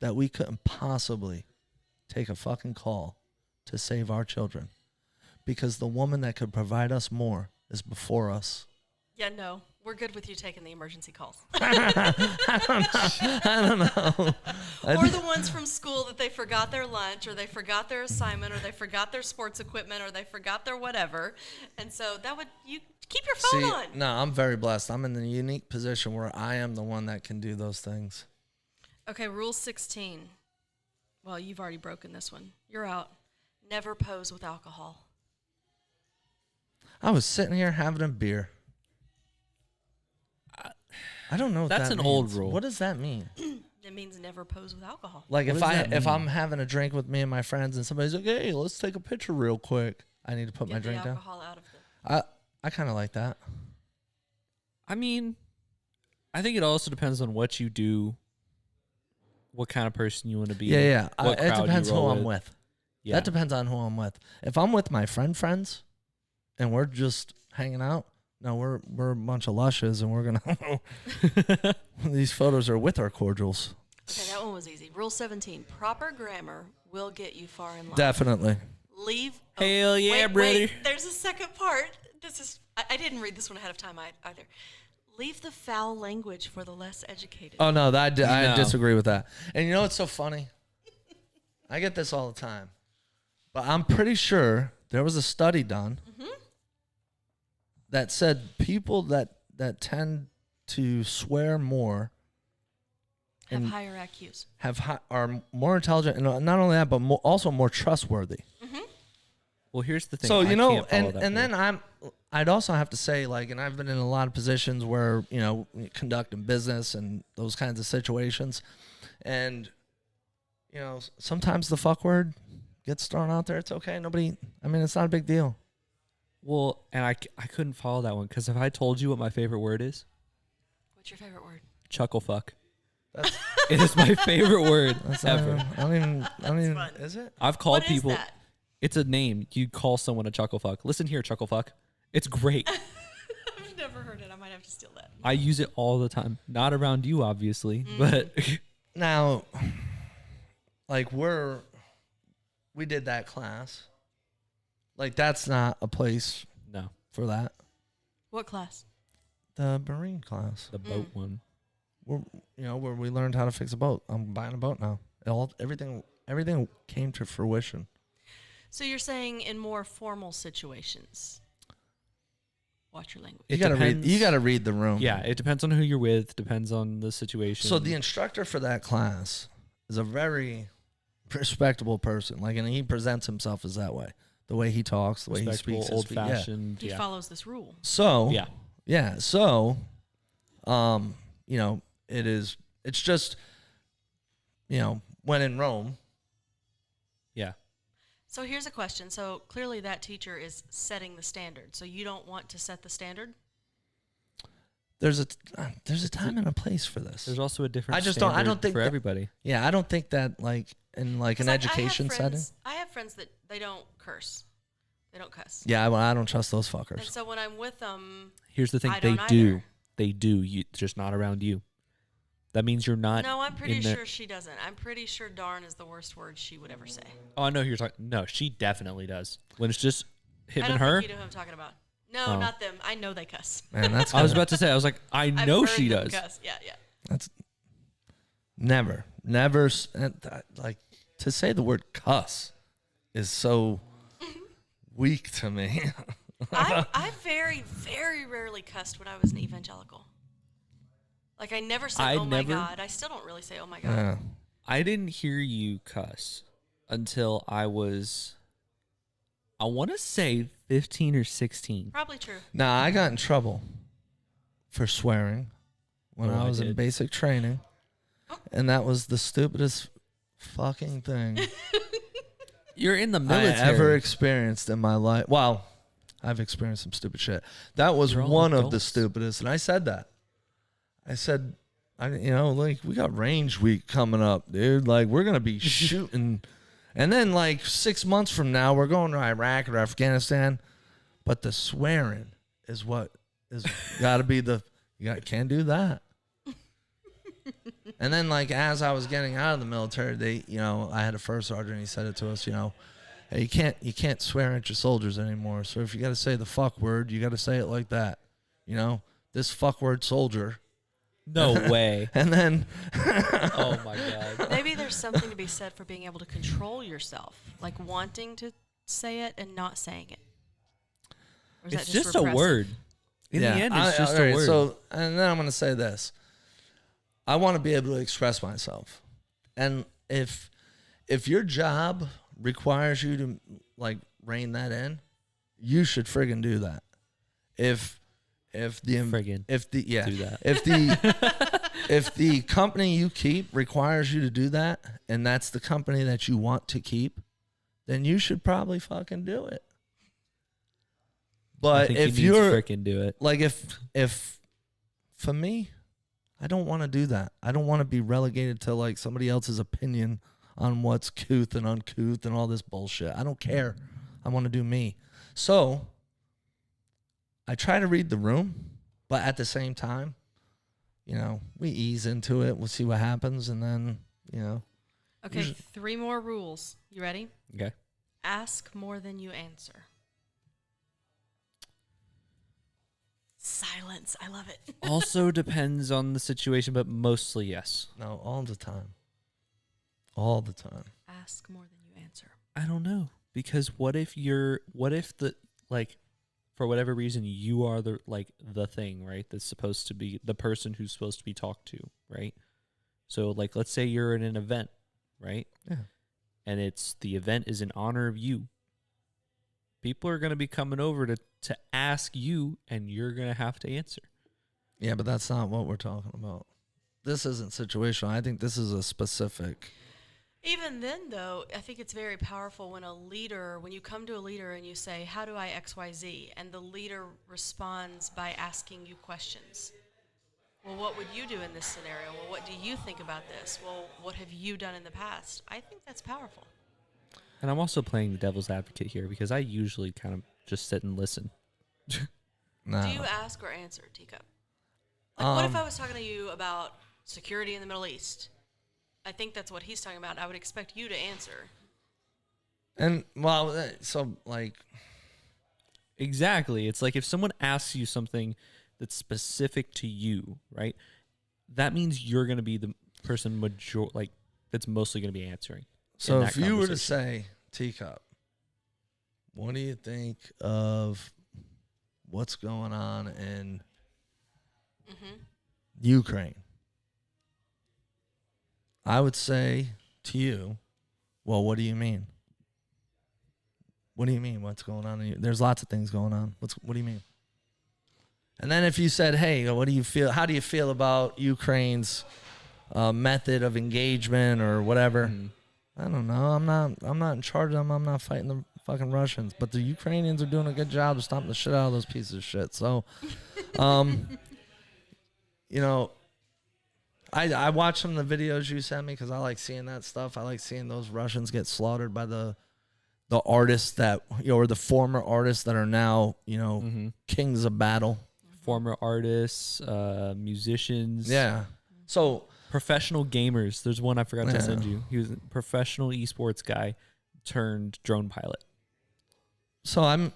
that we couldn't possibly take a fucking call to save our children. Because the woman that could provide us more is before us. Yeah, no. We're good with you taking the emergency calls. I don't know. Or the ones from school that they forgot their lunch, or they forgot their assignment, or they forgot their sports equipment, or they forgot their whatever. And so you keep your phone on. No, I'm very blessed. I'm in the unique position where I am the one that can do those things. Okay, rule 16. Well, you've already broken this one. You're out. Never pose with alcohol. I was sitting here having a beer. I don't know what That's that an means. old rule. What does that mean? It means never pose with alcohol. Like What does that if mean? I'm having a drink with me and my friends and somebody's like, "Hey, let's take a picture real quick." I need to put Get my the drink down. alcohol out of the... I kind of like that. I mean, I think it also depends on what you do, what kind of person you want to be. Yeah. What It crowd depends you who roll I'm with. Yeah. That depends on who I'm with. If I'm with my friends and we're just hanging out, no, we're a bunch of lushes and we're gonna. These photos are with our cordials. Okay, that one was easy. Rule 17. Proper grammar will get you far in life. Definitely. Leave. Hell yeah, wait, brother. Wait, there's a second part. I didn't read this one ahead of time either. Leave the foul language for the less educated. Oh no, I No. disagree with that. And you know what's so funny? I get this all the time, but I'm pretty sure there was a study done that said people that tend to swear more Have higher IQs. are more intelligent, and not only that, but also more trustworthy. Well, here's the thing. So I you know, can't follow that and rule. then I'd also have to say, like, and I've been in a lot of positions where conducting business and those kinds of situations, and sometimes the fuck word gets thrown out there. It's okay. It's not a big deal. Well, and I couldn't follow that one because if I told you what my favorite word is, What's your favorite word? chuckle fuck. That's It is my favorite word ever. I don't even. fun. Is it? I've called What is people. that? It's a name. You call someone a chuckle fuck. Listen here, chuckle fuck. It's great. I've never heard it. I might have to steal that. I use it all the time. Not around you, obviously, but Now, like we did that class. Like that's not a place no, for that. What class? The marine class. the boat one. Where we learned how to fix a boat. I'm buying a boat now. Everything came to fruition. So you're saying in more formal situations, watch your language. It You depends. gotta read the room. Yeah, it depends on who you're with. Depends on the situation. So the instructor for that class is a very respectable person. Like, and he presents himself as that way. The way he talks, the way he respectable, speaks, old fashioned. He Yeah. follows this rule. So Yeah. So, it is. It's just, when in Rome. Yeah. So here's a question. So clearly that teacher is setting the standard. So you don't want to set the standard? There's a time and a place for this. There's also a different. I just don't- I standard don't think for that- everybody. Yeah, I don't think that in an 'Cause education setting. I have friends that they don't curse. They don't cuss. Yeah, I don't trust those And fuckers. so when I'm with them, Here's the thing. I They don't do. either. They do. You just not around you. That means you're not. no, I'm pretty in the- sure she doesn't. I'm pretty sure darn is the worst word she would ever say. Oh, I know who you're talking. No, she definitely does. When it's just him I and don't her. think you know who I'm talking about. No, Oh. not them. I know they cuss. Man, that's I was about to say. I was like, I I've know heard she them does. Cuss. Yeah, yeah. That's never, like to say the word cuss is so weak to me. I very, very rarely cussed when I was an evangelical. Like I never said, I "Oh my never- God." I still don't really say, "Oh my God." Yeah. I didn't hear you cuss until I was, I want to say 15 or 16. Probably true. Now I got in trouble for swearing when Oh, I I was in did. basic training, and that was the stupidest fucking thing You're in the I military. ever experienced in my life. Well, I've experienced some stupid shit. That was You're all one of the adults. stupidest, and I said that. I said, like we got range week coming up, dude. Like we're gonna be shooting, and then like 6 months from now we're going to Iraq or Afghanistan. But the swearing is what is got to be can't do that. And then like as I was getting out of the military, I had a first sergeant. He said it to us, hey, you can't swear at your soldiers anymore. So if you got to say the fuck word, you got to say it like that. This fuck word soldier. No way. And then Oh my God. Maybe there's something to be said for being able to control yourself, like wanting to say it and not saying it. Or is It's that just a repressive? word. In the end, it's just all a right, word. So, and then I'm going to say this. I want to be able to express myself. And if your job requires you to like rein that in, you should friggin' do that. If the Friggin' do that. if the company you keep requires you to do that, and that's the company that you want to keep, then you should probably fucking do it. I But think if he needs you're frickin' do it. like if for me, I don't want to do that. I don't want to be relegated to like somebody else's opinion on what's couth and uncouth and all this bullshit. I don't care. I want to do me. So I try to read the room, but at the same time, we ease into it. We'll see what happens, and then, Okay, 3 more rules. You ready? Okay. Ask more than you answer. Silence. I love it. Also depends on the situation, but mostly yes. no, all the time. All the time. Ask more than you answer. I don't know, because what if for whatever reason you are the thing, right? That's supposed to be the person who's supposed to be talked to, right? So like let's say you're in an event, right? Yeah. And the event is in honor of you. People are going to be coming over to ask you, and you're going to have to answer. Yeah, but that's not what we're talking about. This isn't situational. I think this is a specific. Even then, though, I think it's very powerful when when you come to a leader and you say, how do I X, Y, Z? And the leader responds by asking you questions. Well, what would you do in this scenario? Well, what do you think about this? Well, what have you done in the past? I think that's powerful. And I'm also playing the devil's advocate here because I usually kind of just sit and listen. No. Do you ask or answer, Teacup? Like, what if I was talking to you about security in the Middle East? I think that's what he's talking about. I would expect you to answer. And well, so like, Exactly. It's like if someone asks you something that's specific to you, right? That means you're going to be the person that's mostly going to be answering. so in if that you were to conversation. say, Teacup, what do you think of what's going on in Ukraine? I would say to you, well, what do you mean? What do you mean? What's going on? There's lots of things going on. What do you mean? And then if you said, hey, what do you feel? How do you feel about Ukraine's method of engagement or whatever? I don't know. I'm not in charge of them. I'm not fighting the fucking Russians. But the Ukrainians are doing a good job of stomping the shit out of those pieces of shit. So, I watch some of the videos you sent me because I like seeing that stuff. I like seeing those Russians get slaughtered by the the artists that, or the former artists that are now, kings of battle. Former artists, musicians. Yeah. So professional gamers. There's one I forgot to send you. He was a professional esports guy turned drone pilot. So I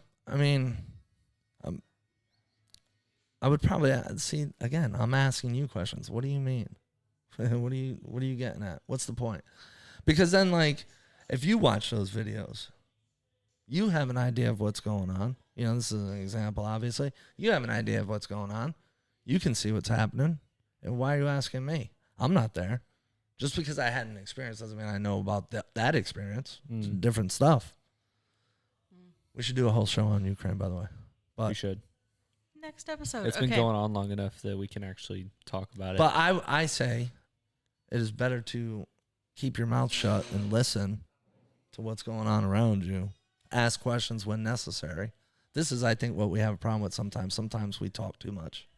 would probably see again. I'm asking you questions. What do you mean? What are you getting at? What's the point? Because then, like, if you watch those videos, you have an idea of what's going on. This is an example. Obviously, you have an idea of what's going on. You can see what's happening. And why are you asking me? I'm not there. Just because I had an experience doesn't mean I know about that experience. It's different stuff. We should do a whole show on Ukraine, by the way. But We should. Next episode. It's been going on long enough that we can actually talk about it. But I say it is better to keep your mouth shut and listen to what's going on around you. Ask questions when necessary. This is, I think, what we have a problem with sometimes. Sometimes we talk too much.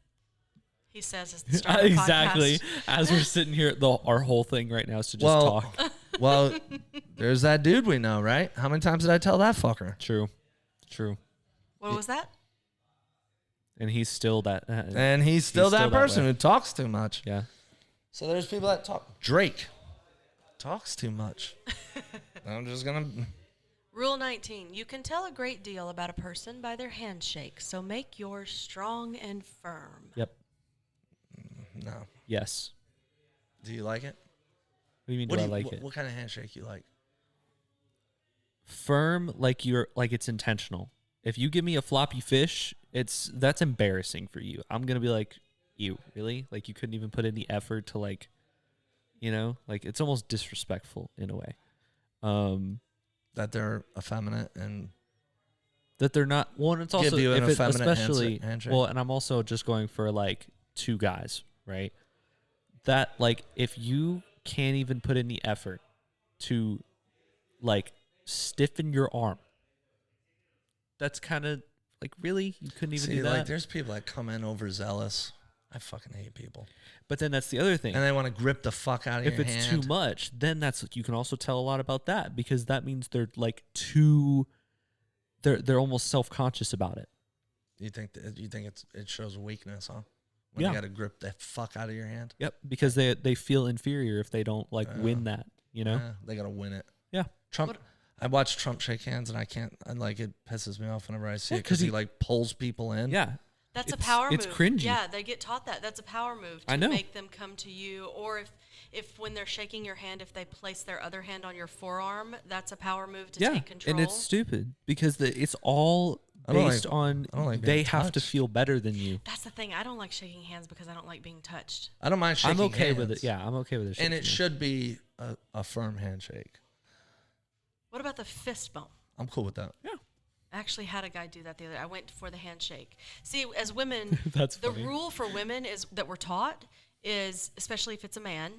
He says it's the start of the exactly. podcast. As we're sitting here, our whole thing right now is to just talk. Well, there's that dude we know, right? How many times did I tell that fucker? True. What was that? And he's still that. And he's still that person who talks too much. Yeah. So there's people that talk. Drake talks too much. I'm just going to... Rule 19. You can tell a great deal about a person by their handshake, so make yours strong and firm. Yep. No. Yes. Do you like it? What do you mean? Do I like it? What kind of handshake you like? Firm, like it's intentional. If you give me a floppy fish, that's embarrassing for you. I'm gonna be like, you really? Like you couldn't even put in the effort to like it's almost disrespectful in a way. That they're effeminate and that they're not. Well, and it's also give you an if it, effeminate especially handshake. well, and I'm also just going for like two guys, right? That like if you can't even put in the effort to like stiffen your arm, that's kind of like, really, you couldn't even do that. Like there's people that come in overzealous. I fucking hate people. But then that's the other thing. And they want to grip the fuck out of your hand. If it's too much, then you can also tell a lot about that, because that means they're like they're almost self-conscious about it. You think it shows weakness, huh? When you got to grip the fuck out of your hand. Yep, because they feel inferior if they don't win that, Yeah, they got to win it. Yeah. I watch Trump shake hands and it pisses me off whenever I see it because he like pulls people in. Yeah. That's a power move. It's cringy. Yeah, they get taught that. That's a power move to make them come to you. Or if when they're shaking your hand, if they place their other hand on your forearm, that's a power move to take control. And it's stupid because it's all based on they have to feel better than you. That's the thing. I don't like shaking hands because I don't like being touched. I don't mind shaking hands. I'm okay with it. Yeah, I'm okay with it. And it should be a firm handshake. What about the fist bump? I'm cool with that. Yeah. I actually had a guy do that the other day. I went for the handshake. See, as women, That's the funny. rule for women is that we're taught is, especially if it's a man,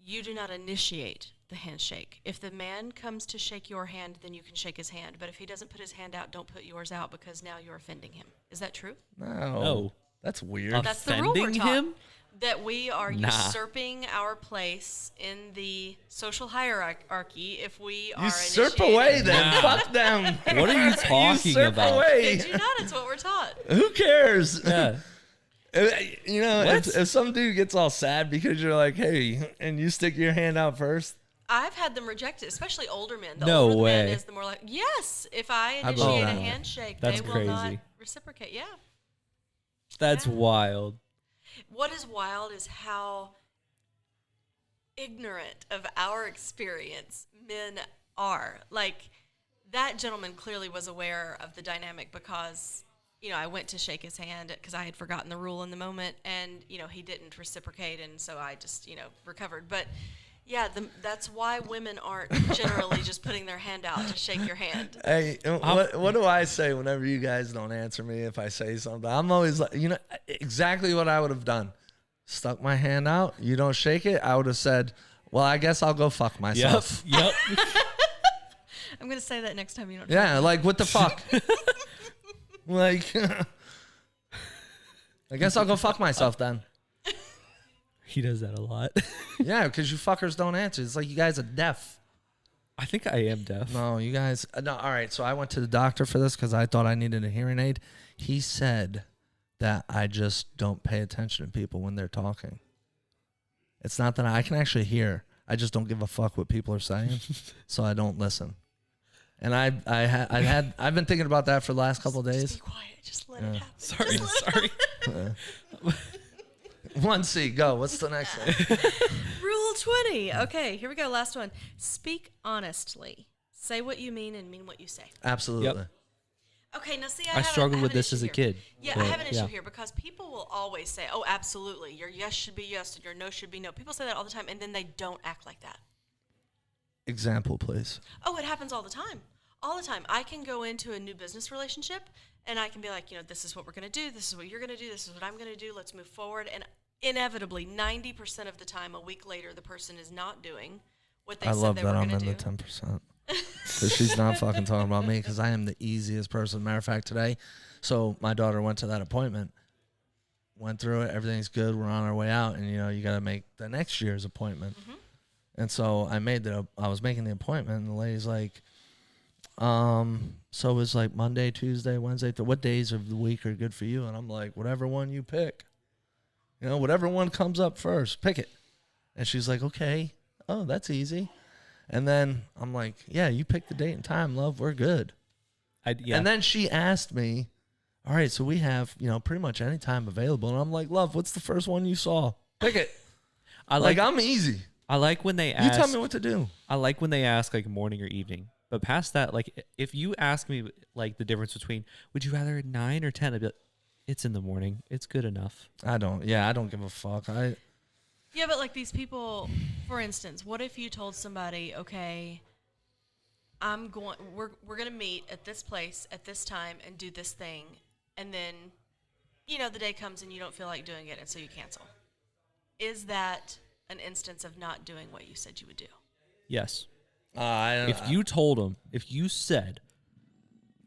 you do not initiate the handshake. If the man comes to shake your hand, then you can shake his hand. But if he doesn't put his hand out, don't put yours out, because now you're offending him. Is that true? No. That's weird. That's the rule we're taught. Him? That we are usurping our place in the social hierarchy if we are Usurp initiating. away then. Fuck them. What are you talking Usurp about? away. Did you not? It's what we're taught. Who cares? Yeah. If some dude gets all sad because you're like, hey, and you stick your hand out first. I've had them rejected, especially older men. The No older the man way. is, the more like, yes, if I believe initiate a that. handshake, That's they will crazy. not reciprocate. Yeah. That's wild. What is wild is how ignorant of our experience men are. Like, that gentleman clearly was aware of the dynamic because, I went to shake his hand because I had forgotten the rule in the moment, and, he didn't reciprocate, and so I just, recovered. But, yeah, that's why women aren't generally just putting their hand out to shake your hand. Hey, what do I say whenever you guys don't answer me if I say something? I'm always like, exactly what I would have done. Stuck my hand out. You don't shake it. I would have said, well, I guess I'll go fuck myself. Yep. I'm going to say that next time you don't. Yeah, like, what the fuck? Like, I guess I'll go fuck myself then. He does that a lot. Yeah, because you fuckers don't answer. It's like you guys are deaf. I think I am deaf. No, you guys. No, all right. So I went to the doctor for this because I thought I needed a hearing aid. He said that I just don't pay attention to people when they're talking. It's not that I can actually hear. I just don't give a fuck what people are saying, so I don't listen. And I've been thinking about that for the last couple of days. Just be quiet. Just let it happen. Sorry. 1C, go. What's the next one? Rule 20. Okay, here we go. Last one. Speak honestly. Say what you mean and mean what you say. Absolutely. Yep. Okay, now see, I struggled with this issue as a here. kid. Yeah, I but, have an issue here because people will always say, "Oh, absolutely, your yes should be yes and your no should be no." People say that all the time, and then they don't act like that. Example, please. Oh, it happens all the time. All the time. I can go into a new business relationship, and I can be like, this is what we're going to do. This is what you're going to do. This is what I'm going to do. Let's move forward. And inevitably, 90% of the time, a week later, the person is not doing what they I said love they that were I'm going in to the do. 10%. Because she's not fucking talking about me because I am the easiest person. Matter of fact, today, so my daughter went to that appointment, went through it, everything's good, we're on our way out, and you got to make the next year's appointment. Mm-hmm. And so I was making the appointment, and the lady's like, so it's like Monday, Tuesday, Wednesday, what days of the week are good for you? And I'm like, whatever one you pick. Whatever one comes up first, pick it. And she's like, okay. Oh, that's easy. And then I'm like, yeah, you pick the date and time, love. We're good. Yeah. And then she asked me, all right, so we have, pretty much any time available. And I'm like, love, what's the first one you saw? Pick it. I'm easy. I like when they You ask. tell me what to do. I like when they ask like morning or evening. But past that, like if you ask me like the difference between would you rather 9 or 10, I'd be like, it's in the morning. It's good enough. I don't give a fuck. Yeah, but like these people, for instance, what if you told somebody, okay, we're going to meet at this place at this time and do this thing, and then, the day comes and you don't feel like doing it, and so you cancel. Is that an instance of not doing what you said you would do? Yes. If If you said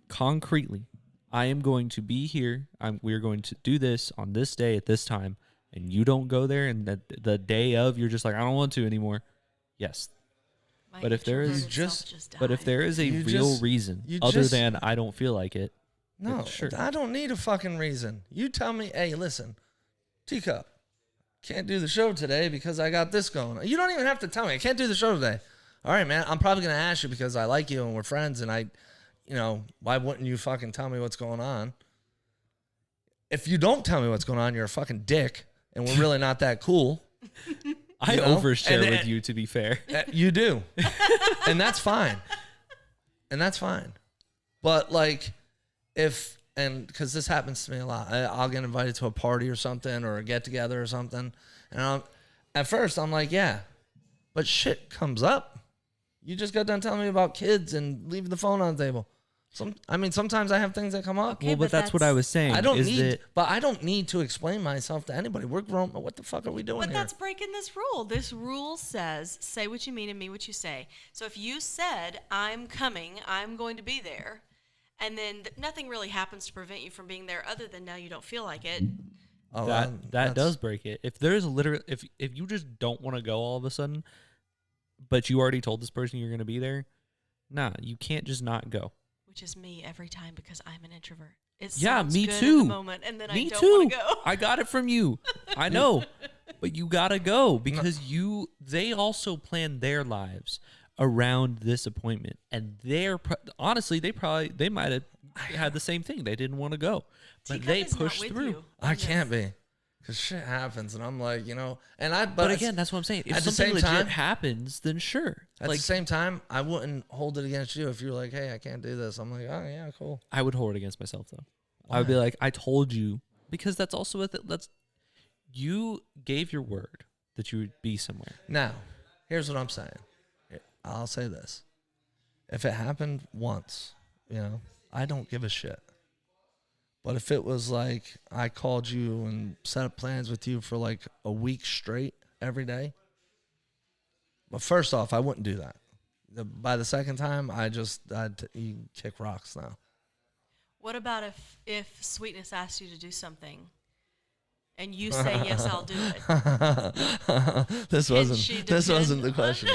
concretely, I am going to be here, we're going to do this on this day at this time, and you don't go there, and the day of you're just like, I don't want to anymore. Yes. My But if there is introverted self just But if died. there is a You real just- reason you other just- than I don't feel like it, No, sure. I don't need a fucking reason. You tell me, hey, listen, Teacup, can't do the show today because I got this going on. You don't even have to tell me. I can't do the show today. All right, man, I'm probably going to ask you because I like you and we're friends and why wouldn't you fucking tell me what's going on? If you don't tell me what's going on, you're a fucking dick and we're really not that cool. I overshare with you, to be fair. You do. And that's fine. But because this happens to me a lot, I'll get invited to a party or something or a get together or something. And at first I'm like, yeah, but shit comes up. You just got done telling me about kids and leaving the phone on the table. Sometimes I have things that come up. Okay, Well, but that's what I was saying. I don't is need to explain myself to anybody. We're grown. What the fuck are we doing But here? that's breaking this rule. This rule says, say what you mean and mean what you say. So if you said, I'm coming, I'm going to be there, and then nothing really happens to prevent you from being there other than now you don't feel like it. Oh, that that's- does break it. If there's literally if you just don't want to go all of a sudden, but you already told this person you're going to be there, nah, you can't just not go. Which is me every time because I'm an introvert. It Yeah, sounds me good too. In the moment, and then Me I don't too. want to go. I got it from you. I know, but you gotta go because they also plan their lives around this appointment, and honestly, they might have had the same thing. They didn't want to go, but Teacup they is not pushed with through. you I on can't this. be. Because shit happens, and I'm like, But again, that's what I'm saying. If at the something same legit time- happens, then sure. At the same time, I wouldn't hold it against you if you were like, hey, I can't do this. I'm like, oh, yeah, cool. I would hold it against myself though. I would be like, I told you, because that's also you gave your word that you would be somewhere. Now, here's what I'm saying. I'll say this. If it happened once, I don't give a shit. But if it was like I called you and set up plans with you for like a week straight every day, but first off, I wouldn't do that. By the second time, you kick rocks now. What about if Sweetness asked you to do something and you say yes, I'll do it. This wasn't the question.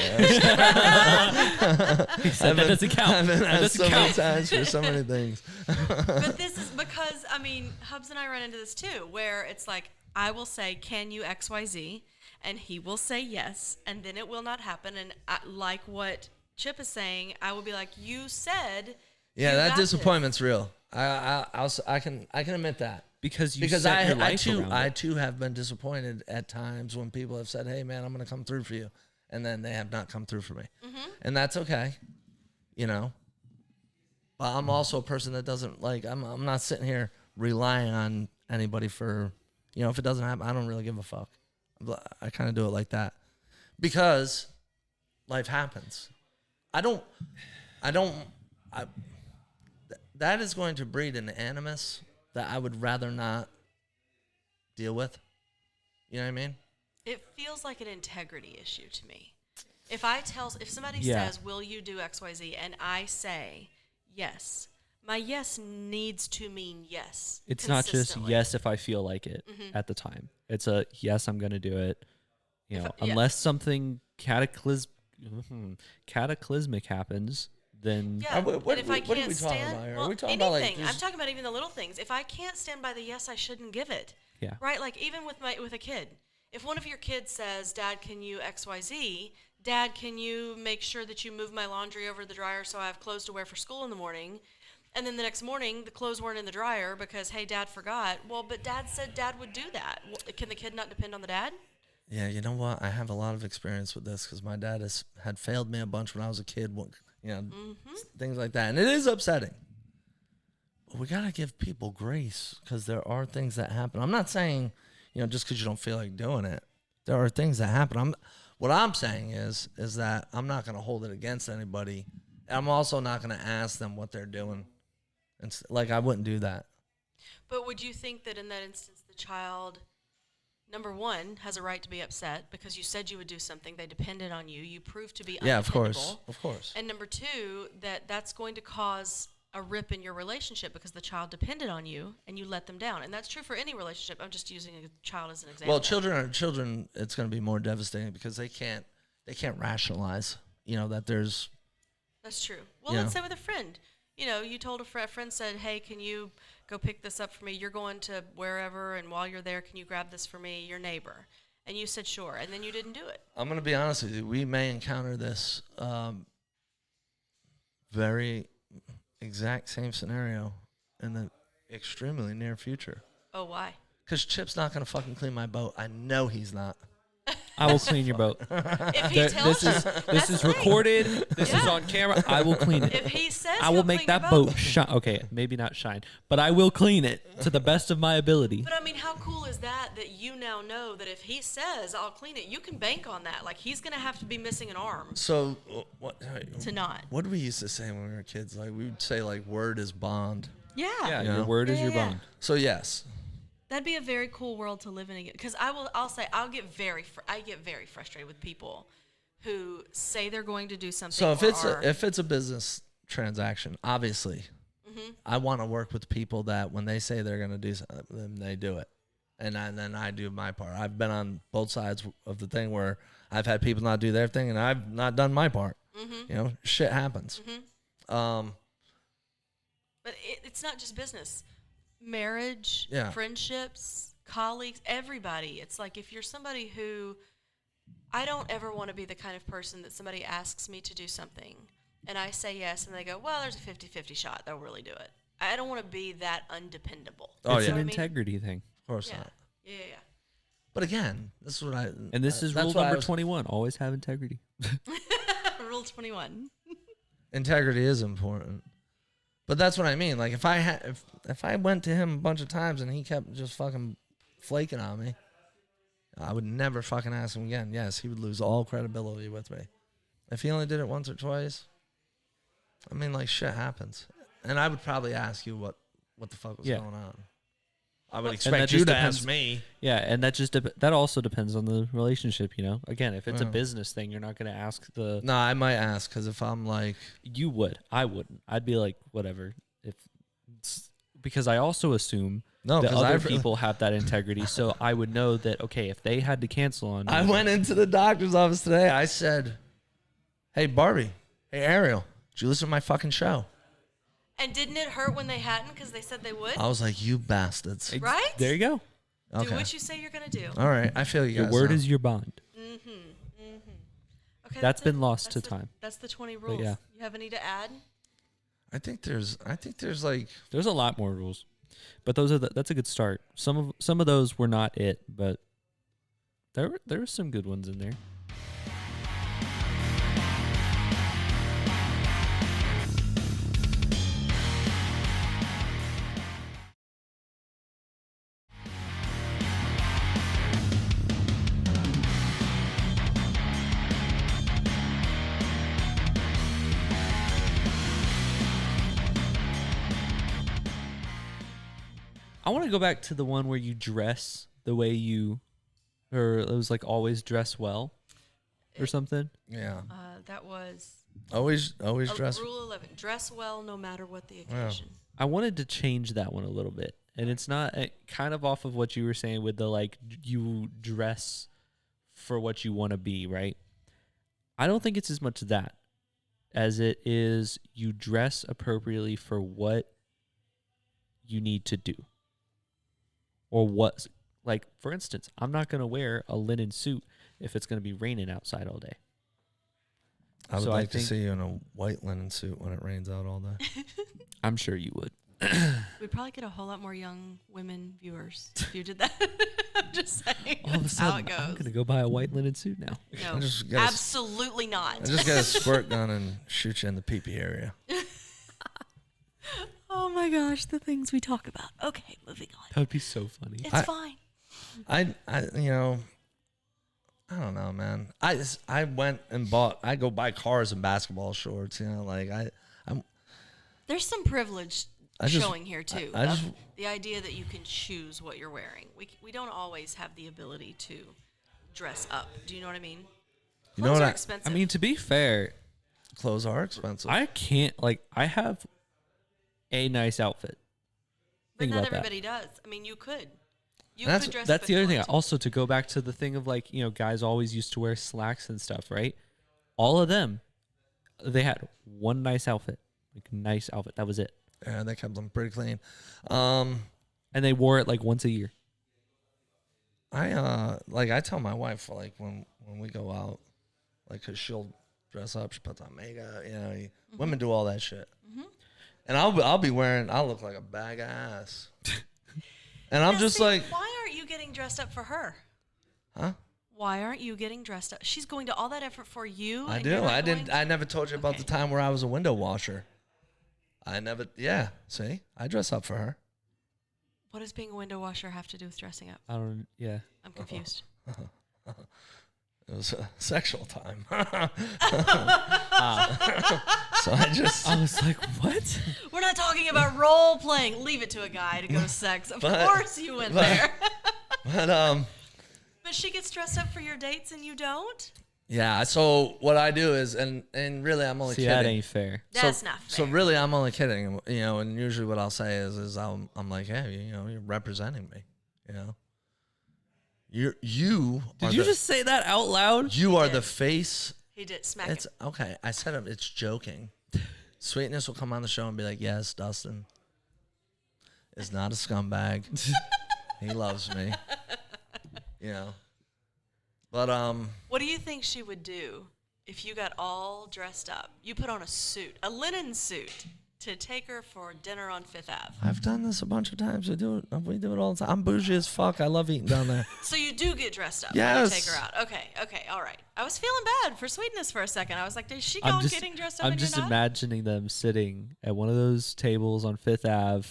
He said that doesn't count. I've been That asked doesn't so many count. times for so many things. But this is because, I mean, Hubs and I run into this too, where it's like, I will say, can you XYZ? And he will say yes, and then it will not happen. And like what Chip is saying, I will be like, you said. Yeah, you that got disappointment's real. I can admit that. Because I too have been disappointed at times when people have said, "Hey, man, I'm going to come through for you," and then they have not come through for me, and that's okay, you know. But I'm also a person that doesn't like. I'm not sitting here relying on anybody for, you know, if it doesn't happen, I don't really give a fuck. I kind of do it like that because life happens. That is going to breed an animus that I would rather not deal with. You know what I mean? It feels like an integrity issue to me. If somebody Yeah. says, will you do XYZ, and I say yes, my yes needs to mean yes. It's not just consistently. yes if I feel like it at the time. It's a yes, I'm going to do it. You know, yeah. unless something cataclysmic happens, then Yeah, What and if I are we can't talking stand, about here? Are well, we talking anything. about, like, I'm just- talking about even the little things. If I can't stand by the yes, I shouldn't give it. Yeah. Right? Like even with a kid. If one of your kids says, "Dad, can you XYZ? Dad, can you make sure that you move my laundry over the dryer so I have clothes to wear for school in the morning?" And then the next morning, the clothes weren't in the dryer because, hey, Dad forgot. Well, but Dad said Dad would do that. Can the kid not depend on the dad? Yeah, you know what? I have a lot of experience with this because my dad had failed me a bunch when I was a kid. You know, things like that, and it is upsetting. But we gotta give people grace because there are things that happen. I'm not saying, you know, just because you don't feel like doing it, there are things that happen. What I'm saying is that I'm not gonna hold it against anybody. I'm also not gonna ask them what they're doing, and like I wouldn't do that. But would you think that in that instance, the child, number one, has a right to be upset because you said you would do something, they depended on you, you proved to be Yeah, undependable. of course. And number two, that's going to cause a rip in your relationship because the child depended on you and you let them down. And that's true for any relationship. I'm just using a child as an example. Well, children. It's going to be more devastating because they can't rationalize. You know that there's. That's true. Well, Yeah. let's say with a friend. You know, you told a friend said, "Hey, can you go pick this up for me? You're going to wherever, and while you're there, can you grab this for me, your neighbor?" And you said, "Sure," and then you didn't do it. I'm going to be honest with you. We may encounter this very exact same scenario in the extremely near future. Oh, why? Because Chip's not going to fucking clean my boat. I know he's not. I will clean your boat. If he tells This you, is that's the thing. recorded. This is Yeah. on camera. I will clean it. If he says I will he'll make clean that your boat shine. Okay, maybe not shine, but I will clean it to the best of my ability. But I mean, how cool is that you now know that if he says, "I'll clean it," you can bank on that. Like, he's going to have to be missing an arm So what? to not. What did we used to say when we were kids? Like we would say, like, word is bond. Yeah. Yeah, Yeah. your word is your Yeah. bond. So yes. That'd be a very cool world to live in again. Because I get very frustrated with people who say they're going to do something. So or if it's a business transaction, obviously, I want to work with people that when they say they're going to do something, then they do it, and then I do my part. I've been on both sides of the thing where I've had people not do their thing, and I've not done my part. You know, shit happens. but it's not just business. Marriage, Yeah. friendships, colleagues, everybody. It's like if you're somebody who, I don't ever want to be the kind of person that somebody asks me to do something and I say yes and they go, "Well, there's a 50-50 shot they'll really do it." I don't want to be that undependable. Oh, It's yeah. an You know what I mean? integrity thing. Of course Yeah. not. Yeah. But again, this is what I. And this is that's rule why I number was- 21. Always have integrity. Rule 21. Integrity is important. But that's what I mean. Like if I went to him a bunch of times and he kept just fucking flaking on me, I would never fucking ask him again. Yes, he would lose all credibility with me. If he only did it once or twice, I mean, like, shit happens. And I would probably ask you what the fuck was Yeah. going on. I would that expect just you to depends- ask me. Yeah, and that just that also depends on the relationship. You know, again, if it's a Yeah. business thing, you're not going to ask the. No, I might ask because if I'm like, You would. I wouldn't. I'd be like, whatever. because I also assume No, that 'cause other I've- people have that integrity. So I would know that, okay, if they had to cancel on me, I went into the doctor's office today. I said, "Hey Barbie, hey Ariel, did you listen to my fucking show?" And didn't it hurt when they hadn't because they said they would? I was like, "You bastards." Right? there you go. Okay. Do what you say you're going to do. All right, I feel you Your guys word now. is your bond. Okay, That's it. been lost to the- time. That's the 20 rules. yeah. You have any to add? I think there's like There's a lot more rules, but that's a good start. Some of those were not it, but there were some good ones in there. I want to go back to the one where you dress the way you, or it was like always dress well, or something. yeah. That was Always dress. Rule 11. Dress well no matter what the occasion. I wanted to change that one a little bit, and it's not kind of off of what you were saying with the like you dress for what you want to be, right? I don't think it's as much that as it is you dress appropriately for what you need to do. Or what, like, for instance, I'm not going to wear a linen suit if it's going to be raining outside all day. I would So like to think- see you in a white linen suit when it rains out all day. I'm sure you would. We'd probably get a whole lot more young women viewers if you did that. I'm just saying. All of a That's how sudden, it I'm goes. going to go buy a white linen suit now. No, I just gotta- absolutely not. I just got a squirt gun and shoot you in the pee-pee area. Oh my gosh, the things we talk about. Okay, moving on. That would be so funny. It's fine. I don't know, man. I went and bought. I go buy cars and basketball shorts. You know, like I'm. There's some privilege I just- showing here too. I of just- the idea that you can choose what you're wearing. We don't always have the ability to dress up. Do you know what I mean? You know Clothes what are I- expensive. I mean, to be fair, Clothes are expensive. I can't, like, I have a nice outfit. but Think not about that. everybody does. I mean, you could. You That's- could dress. That's up the if other you thing. wanted to. Also, to go back to the thing of like, guys always used to wear slacks and stuff, right? All of them, they had one nice outfit, like nice outfit. That was it, Yeah, that kept them pretty clean. and they wore it like once a year. I tell my wife like when we go out, like 'cause she'll dress up, she puts on makeup. Women do all that shit. And I'll be wearing. I'll look like a bag of ass. And I'm Now, just see, like, why aren't you getting dressed up for her? huh? Why aren't you getting dressed up? She's going to all that effort for you. I and do. you're not I going didn't. to? I never told you about Okay. the time where I was a window washer. I never. Yeah. See, I dress up for her. What does being a window washer have to do with dressing up? I don't. Yeah. I'm confused. It was a sexual time. So I just. I was like, what? We're not talking about role playing. Leave it to a guy to go to sex. Of But- course you went but- there. But But she gets dressed up for your dates and you don't? yeah. So what I do is, and really, I'm only See, kidding. that ain't fair. That's not fair. So really, I'm only kidding. And usually what I'll say is I'm like, hey, you're representing me. You Did you just say that out loud? you are did. the face. He did smack It's it. okay. I said it's joking. Sweetness will come on the show and be like, yes, Dustin is not a scumbag. He loves me. But What do you think she would do if you got all dressed up? You put on a suit, a linen suit, to take her for dinner on Fifth Ave. I've done this a bunch of times. We do it all the time. I'm bougie as fuck. I love eating down there. So you do get dressed up when Yes. you take her out. Okay, all right. I was feeling bad for Sweetness for a second. I was like, is she going getting dressed up I'm and just you're not? imagining them sitting at one of those tables on Fifth Ave,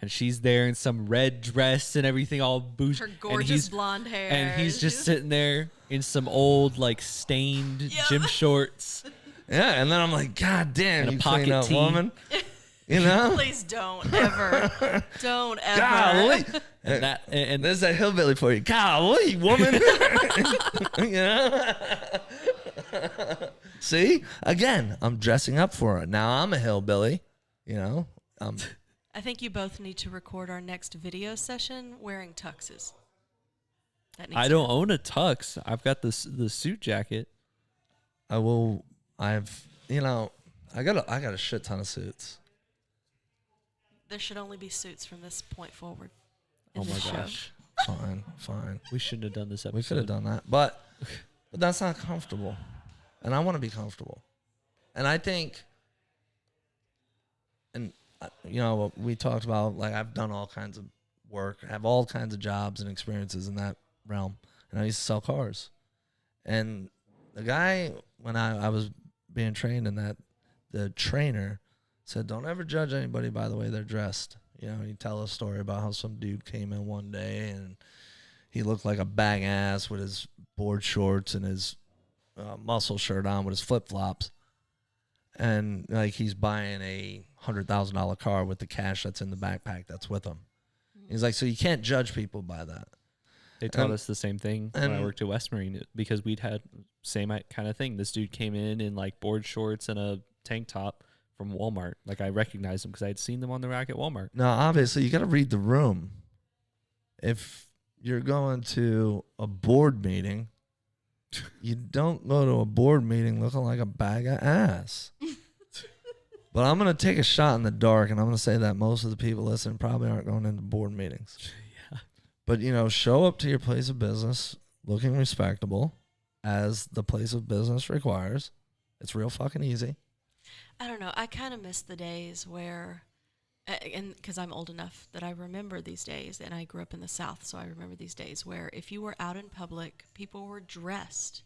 and she's there in some red dress and everything, all bougie. Her gorgeous blonde hair. And he's just sitting there in some old, like, stained Yep. gym shorts. Yeah, and then I'm like, God damn, And a you pocket clean up tee. woman. You know? Please don't ever. Don't ever. Golly. And There's that hillbilly for you. Golly, woman. You know? See? Again, I'm dressing up for her. Now I'm a hillbilly. And I think you both need to record our next video session wearing tuxes. That needs I to don't happen. own a tux. I've got the suit jacket. I got a shit ton of suits. There should only be suits from this point forward. in Oh my this show. gosh. Fine. We shouldn't have done this episode. We could have done that, but that's not comfortable, and I want to be comfortable. And I think, and we talked about, like, I've done all kinds of work, I have all kinds of jobs and experiences in that realm, and I used to sell cars. And the guy, when I was being trained in that, the trainer said, "Don't ever judge anybody by the way they're dressed." You tell a story about how some dude came in one day and he looked like a bag ass with his board shorts and his muscle shirt on with his flip flops, and like he's buying a $100,000 car with the cash that's in the backpack that's with him. He's like, so you can't judge people by that. They taught us the same thing when I worked at West Marine, because we'd had same kind of thing. This dude came in like board shorts and a tank top from Walmart. Like, I recognized him because I'd seen them on the rack at Walmart. Now, obviously, you got to read the room. If you're going to a board meeting, you don't go to a board meeting looking like a bag of ass. But I'm going to take a shot in the dark, and I'm going to say that most of the people listening probably aren't going into board meetings. Yeah. But, show up to your place of business looking respectable, as the place of business requires. It's real fucking easy. I don't know. I kind of miss the days where, and because I'm old enough that I remember these days, and I grew up in the South, so I remember these days where if you were out in public, people were dressed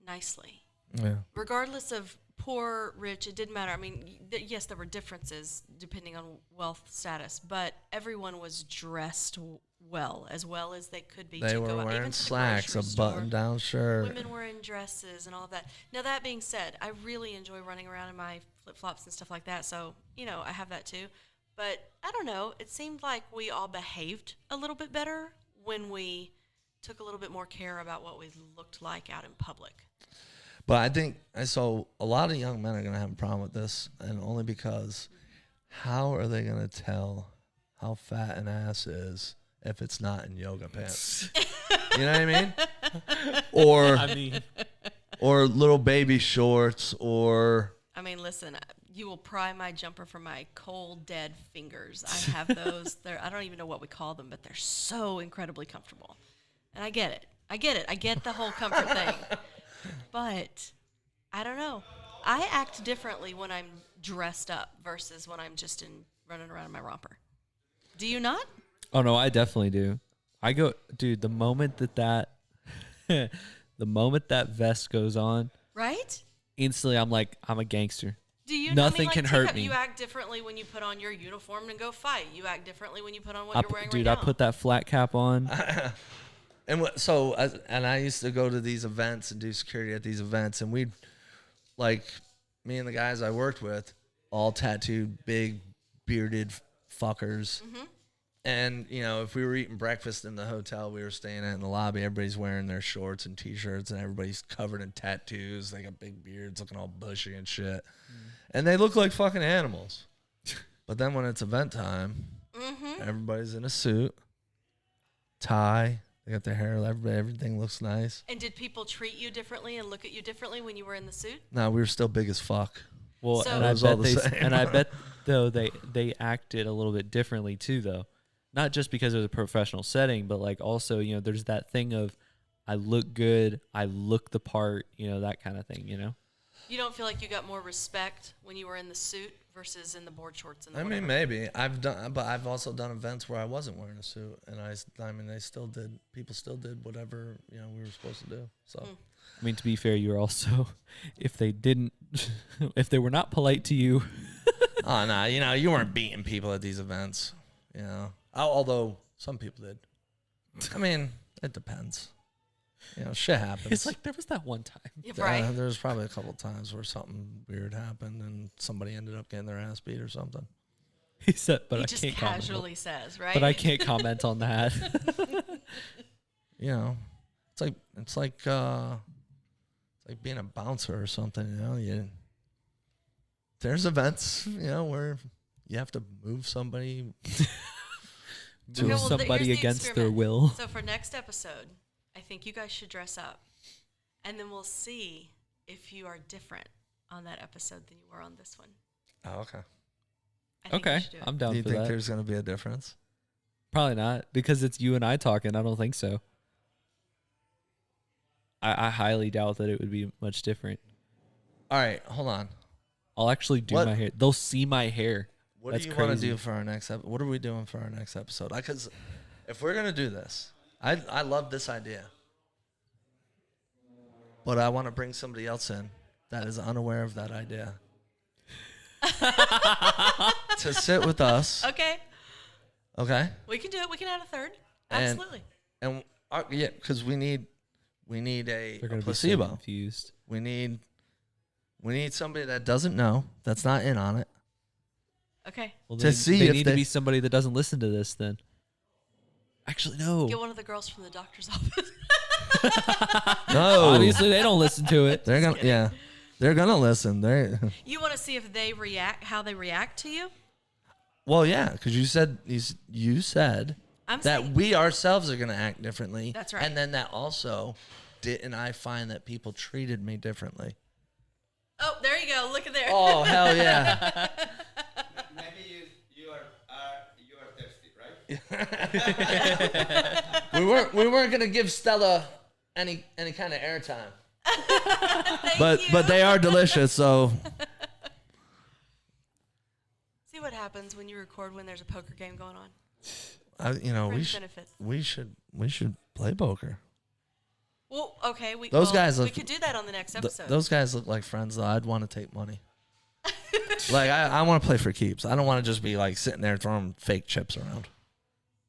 nicely. Yeah. Regardless of poor, rich, it didn't matter. I mean, yes, there were differences depending on wealth status, but everyone was dressed well as they could be. They to were go out, wearing even to the slacks, grocery a store. button-down shirt. Women were in dresses and all of that. Now, that being said, I really enjoy running around in my flip-flops and stuff like that, so, I have that too. But, I don't know, it seemed like we all behaved a little bit better when we took a little bit more care about what we looked like out in public. But I think a lot of young men are going to have a problem with this, and only because how are they going to tell how fat an ass is if it's not in yoga pants? You know what I mean? Or little baby shorts, or... I mean, listen, you will pry my jumper from my cold, dead fingers. I have those. I don't even know what we call them, but they're so incredibly comfortable. And I get it. I get the whole comfort thing. But I don't know. I act differently when I'm dressed up versus when I'm just running around in my romper. Do you not? Oh, no, I definitely do. I go, dude, the moment that vest goes on, Right? instantly I'm like, I'm a gangster. Do you? Nothing can hurt Teacup, me. You act differently when you put on your uniform and go fight. You act differently when you put on what you're wearing Dude, right I now. put that flat cap on. And I used to go to these events and do security at these events, and we'd, like, me and the guys I worked with, all tattooed, big, bearded fuckers. Mm-hmm. And, if we were eating breakfast in the hotel we were staying at in the lobby, everybody's wearing their shorts and T-shirts, and everybody's covered in tattoos. They got big beards looking all bushy and shit. And they look like fucking animals. But then when it's event time, everybody's in a suit, tie. They got their hair, everything looks nice. And did people treat you differently and look at you differently when you were in the suit? No, we were still big as fuck. Well, So- and It I was all bet the same. I bet though they acted a little bit differently too, though. Not just because it was a professional setting, but like also, there's that thing of I look good, I look the part, that kind of thing, You don't feel like you got more respect when you were in the suit versus in the board shorts and the I mean, whatever? maybe but I've also done events where I wasn't wearing a suit, and people still did whatever we were supposed to do. So, I mean, to be fair, you're also, if they were not polite to you, oh no, you weren't beating people at these events, although some people did. I mean, it depends. Shit happens. it's like there was that one time. Yeah, right. There's probably a couple times where something weird happened and somebody ended up getting their ass beat or something. He said, but He I just can't casually says, right? But I can't comment on that. It's like being a bouncer or something. There's events, where you have to move somebody. Move here's somebody the against their experiment. will. So for next episode, I think you guys should dress up, and then we'll see if you are different on that episode than you were on this one. Oh, okay. I think we Okay, should do it. I'm down Do you for think that. there's going to be a difference? Probably not, because it's you and I talking. I don't think so. I highly doubt that it would be much different. All right, hold on. I'll actually do What- my hair. They'll see my hair. What That's do you want to crazy. do for our next episode? What are we doing for our next episode? Because if we're going to do this, I love this idea. But I want to bring somebody else in that is unaware of that idea. To sit with us. Okay, Okay? we can do it. We can add a third. And- Absolutely. And yeah, because we need a They're gonna be so placebo. confused. We need somebody that doesn't know, that's not in on it. Okay. Well, To they, see they if need they- to be somebody that doesn't listen to this. Then, actually, no. Get one of the girls from the doctor's office. No, Obviously, they don't listen to it. they're gonna they're gonna listen. They're You want to see if they react, how they react to you? well, yeah, because you said I'm that saying, we ourselves are gonna act differently. That's right. And then that also didn't I find that people treated me differently? oh, there you go. Look at there. Oh hell yeah! Maybe you are thirsty, right? we weren't gonna give Stella any kind of airtime. Thank you. But they are delicious. So See what happens when you record when there's a poker game going on. Brings benefits. we should play poker. Well, okay. Those guys we look- could do that on the next episode. Those guys look like friends though. I'd want to take money. Like I want to play for keeps. I don't want to just be like sitting there throwing fake chips around.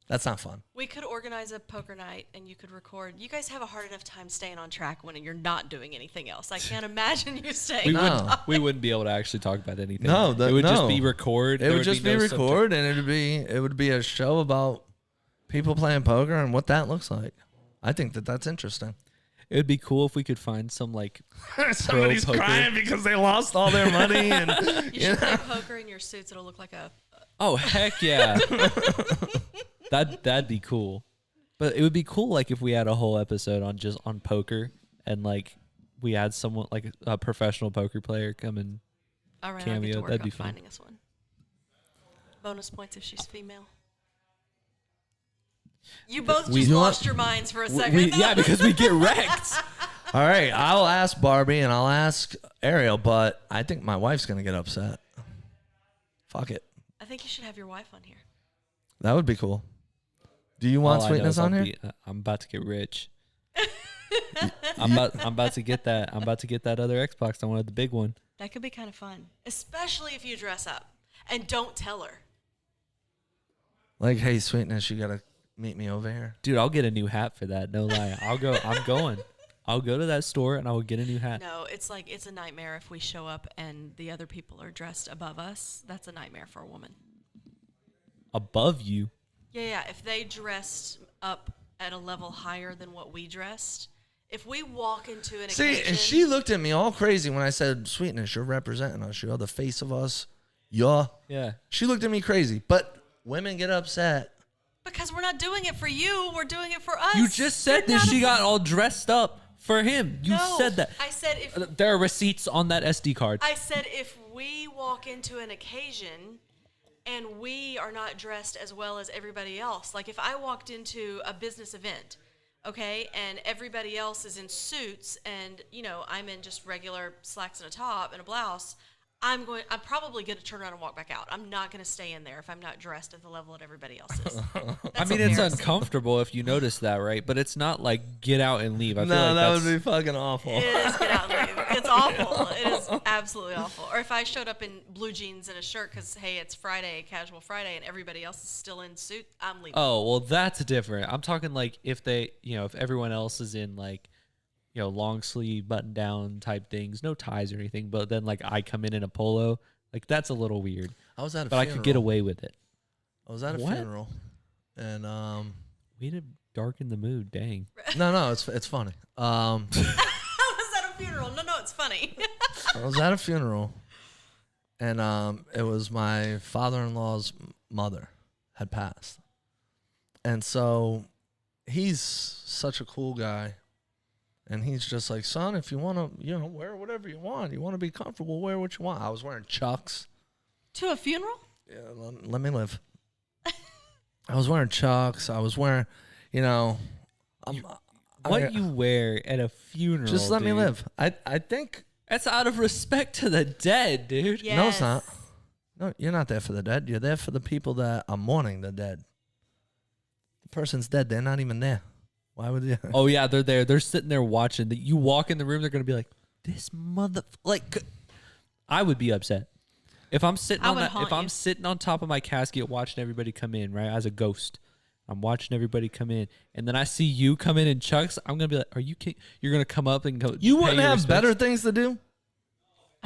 That's not fun. We could organize a poker night and you could record. You guys have a hard enough time staying on track when you're not doing anything else. I can't imagine you staying. We No. wouldn't. We wouldn't be able to actually talk about anything. No, it would just no. be record. It There would just be no subject. record, and it would be a show about people playing poker and what that looks like. I think that's interesting. It would be cool if we could find some like Somebody's poker. crying because they lost all their money, and You should play poker in your suits. It'll look like a. Oh heck yeah. That'd be cool. But it would be cool like if we had a whole episode on poker and like we had someone like a professional poker player come and All right, I'll get Cameo, to work that'd on be fun. finding us one. Bonus points if she's female. You both We- just You know lost what? your minds for a second. yeah, because we get wrecked. all right, I'll ask Barbie and I'll ask Ariel, but I think my wife's gonna get upset. Fuck it, I think you should have your wife on here. that would be cool. Do you want All I know sweetness is on here? I'm about to get rich. I'm about to get that. I'm about to get that other Xbox. I wanted the big one. That could be kind of fun, especially if you dress up and don't tell her. Like, hey, sweetness, you gotta meet me over here. Dude, I'll get a new hat for that. No lie. I'm going. I'll go to that store and I will get a new hat. No, it's like it's a nightmare if we show up and the other people are dressed above us. That's a nightmare for a woman. Above you. Yeah. If they dressed up at a level higher than what we dressed, if we walk into an See, occasion, and she looked at me all crazy when I said, "Sweetness, you're representing us. You're the face of us. Yeah." Yeah. She looked at me crazy, but women get upset. because we're not doing it for you, we're doing it for us. You just said You're that not she a- got all dressed up for him. You No, said that. I said if There are receipts on that SD card. I said if we walk into an occasion and we are not dressed as well as everybody else, like if I walked into a business event, okay, and everybody else is in suits and, you know, I'm in just regular slacks and a top and a blouse, I'm probably going to turn around and walk back out. I'm not going to stay in there if I'm not dressed at the level that everybody else is. I mean, it's uncomfortable if you notice that, right? But it's not like get out and leave. I feel like that that's, would be fucking awful. It is get out and leave. It's awful. It is absolutely awful. Or if I showed up in blue jeans and a shirt because, hey, it's Friday, casual Friday, and everybody else is still in suit, I'm leaving. Oh, well, that's different. I'm talking like if they, if everyone else is in like, long sleeve button down type things, no ties or anything, but then like I come in a polo, like that's a little weird. I was at a But I funeral. could get away with it. I was at a What? funeral, and We had to darken the mood. Dang. no, it's funny. I was at a funeral. No, it's funny. I was at a funeral, And it was my father-in-law's mother had passed. And so he's such a cool guy. And he's just like, son, if you want to, wear whatever you want. You want to be comfortable, wear what you want. I was wearing Chucks. To a funeral? Yeah, let me live. I was wearing Chucks. I was wearing, What you wear at a funeral? just let me dude. live. I think. That's out of respect to the dead, dude. Yes. No, it's not. No, you're not there for the dead. You're there for the people that are mourning the dead. The person's dead. They're not even there. Why would you? Oh yeah, they're there. They're sitting there watching. You walk in the room, they're gonna be like, "This mother." Like, I would be upset if I'm sitting I on would that. haunt If I'm you. sitting on top of my casket, watching everybody come in, right, as a ghost. I'm watching everybody come in, and then I see you come in Chucks. I'm gonna be like, "Are you kidding?" You're gonna come up and go. You pay wouldn't your have respects? better things to do.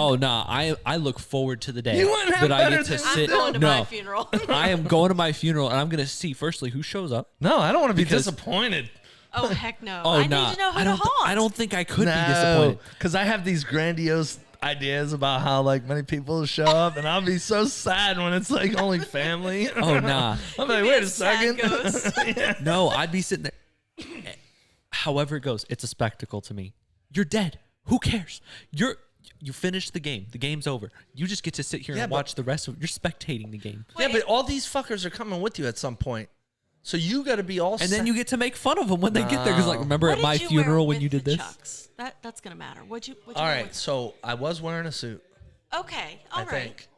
Oh no, I look forward to the day You wouldn't have that I better get to things I'm sit. going to no, my funeral. I am going to my funeral, and I'm gonna see firstly who shows up. No, I don't want to be Because- disappointed. Oh, heck no. Oh I no, need to know who I to don't. haunt. I don't think I could be disappointed. Because I have these grandiose ideas about how like many people show up, and I'll be so sad when it's like only family. Oh nah. I'm like, be wait a a sad second. ghost. No, I'd be sitting there. However it goes, it's a spectacle to me. You're dead. Who cares? You finished the game. The game's over. You just get to sit here Yeah, and but- watch the rest of it. You're spectating the game. Yeah, but all these fuckers are coming with you at some point, so you got to be all. And then you get to make fun of them when they get there. Because like, remember What at my did you wear funeral when with you did the this? Chucks? That's gonna matter. What'd you All wear right, with- so I was wearing a suit. Okay. All I right. think,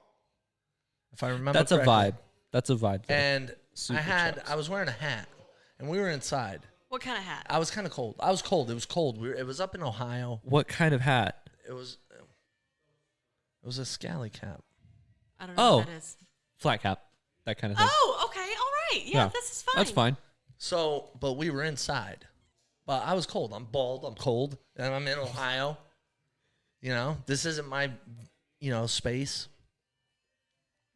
if I remember. That's a correctly. vibe. That's a vibe. though. And Suit with Chucks. I was wearing a hat, and we were inside. What kind of hat? I was kind of cold. I was cold. It was cold. It was up in Ohio. What kind of hat? It was a scally cap. I don't know Oh. what that is. Flat cap. That kind of thing. Oh, okay. All right. Yeah, this is fine. That's fine. So, but we were inside. But I was cold. I'm bald. I'm cold. And I'm in Ohio. This isn't my, space.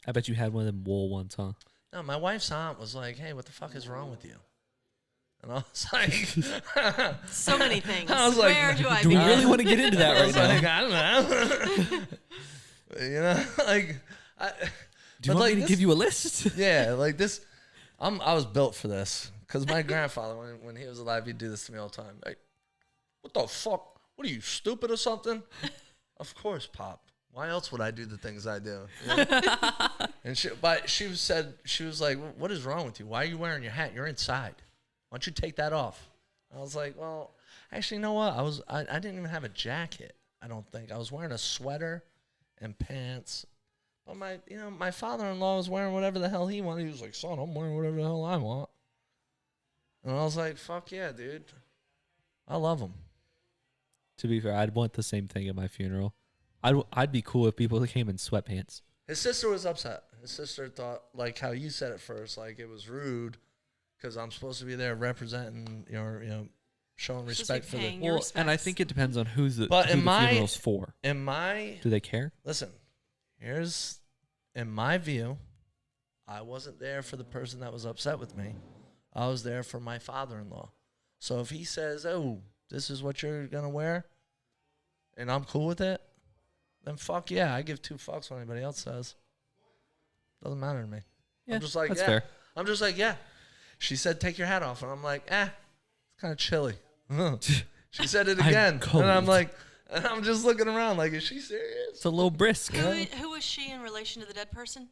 I bet you had one of them wool ones, huh? No, my wife's aunt was like, hey, what the fuck is wrong with you? And I was like, So many things. I was like, Where do I Do we begin? really want to get into that I right was now? like, I don't know. Like, Do you want me to give you a list? yeah, like this. I was built for this because my grandfather, when he was alive, he'd do this to me all the time. Like, what the fuck? What are you, stupid or something? Of course, Pop. Why else would I do the things I do? And she was like, what is wrong with you? Why are you wearing your hat? You're inside. Why don't you take that off? I was like, well, actually, you know what? I didn't even have a jacket. I don't think I was wearing a sweater and pants. But my father-in-law was wearing whatever the hell he wanted. He was like, son, I'm wearing whatever the hell I want. And I was like, fuck yeah, dude. I love him. To be fair, I'd want the same thing at my funeral. I'd be cool if people came in sweatpants. His sister was upset. His sister thought, like how you said it first, like it was rude because I'm supposed to be there representing, showing respect for the. paying your Well, and I respects. think it depends on who the But funeral's for. Do they care? Listen, in my view, I wasn't there for the person that was upset with me. I was there for my father-in-law. So if he says, oh, this is what you're going to wear, and I'm cool with it, then fuck yeah, I give two fucks what anybody else says. Doesn't matter to me. Yeah, I'm just like, that's yeah. fair. I'm just like, yeah. She said, take your hat off. And I'm like, it's kind of chilly. She said it I'm again. cold. And I'm like, and I'm just looking around like, is she serious? It's a little brisk. Who was she in relation to the dead person?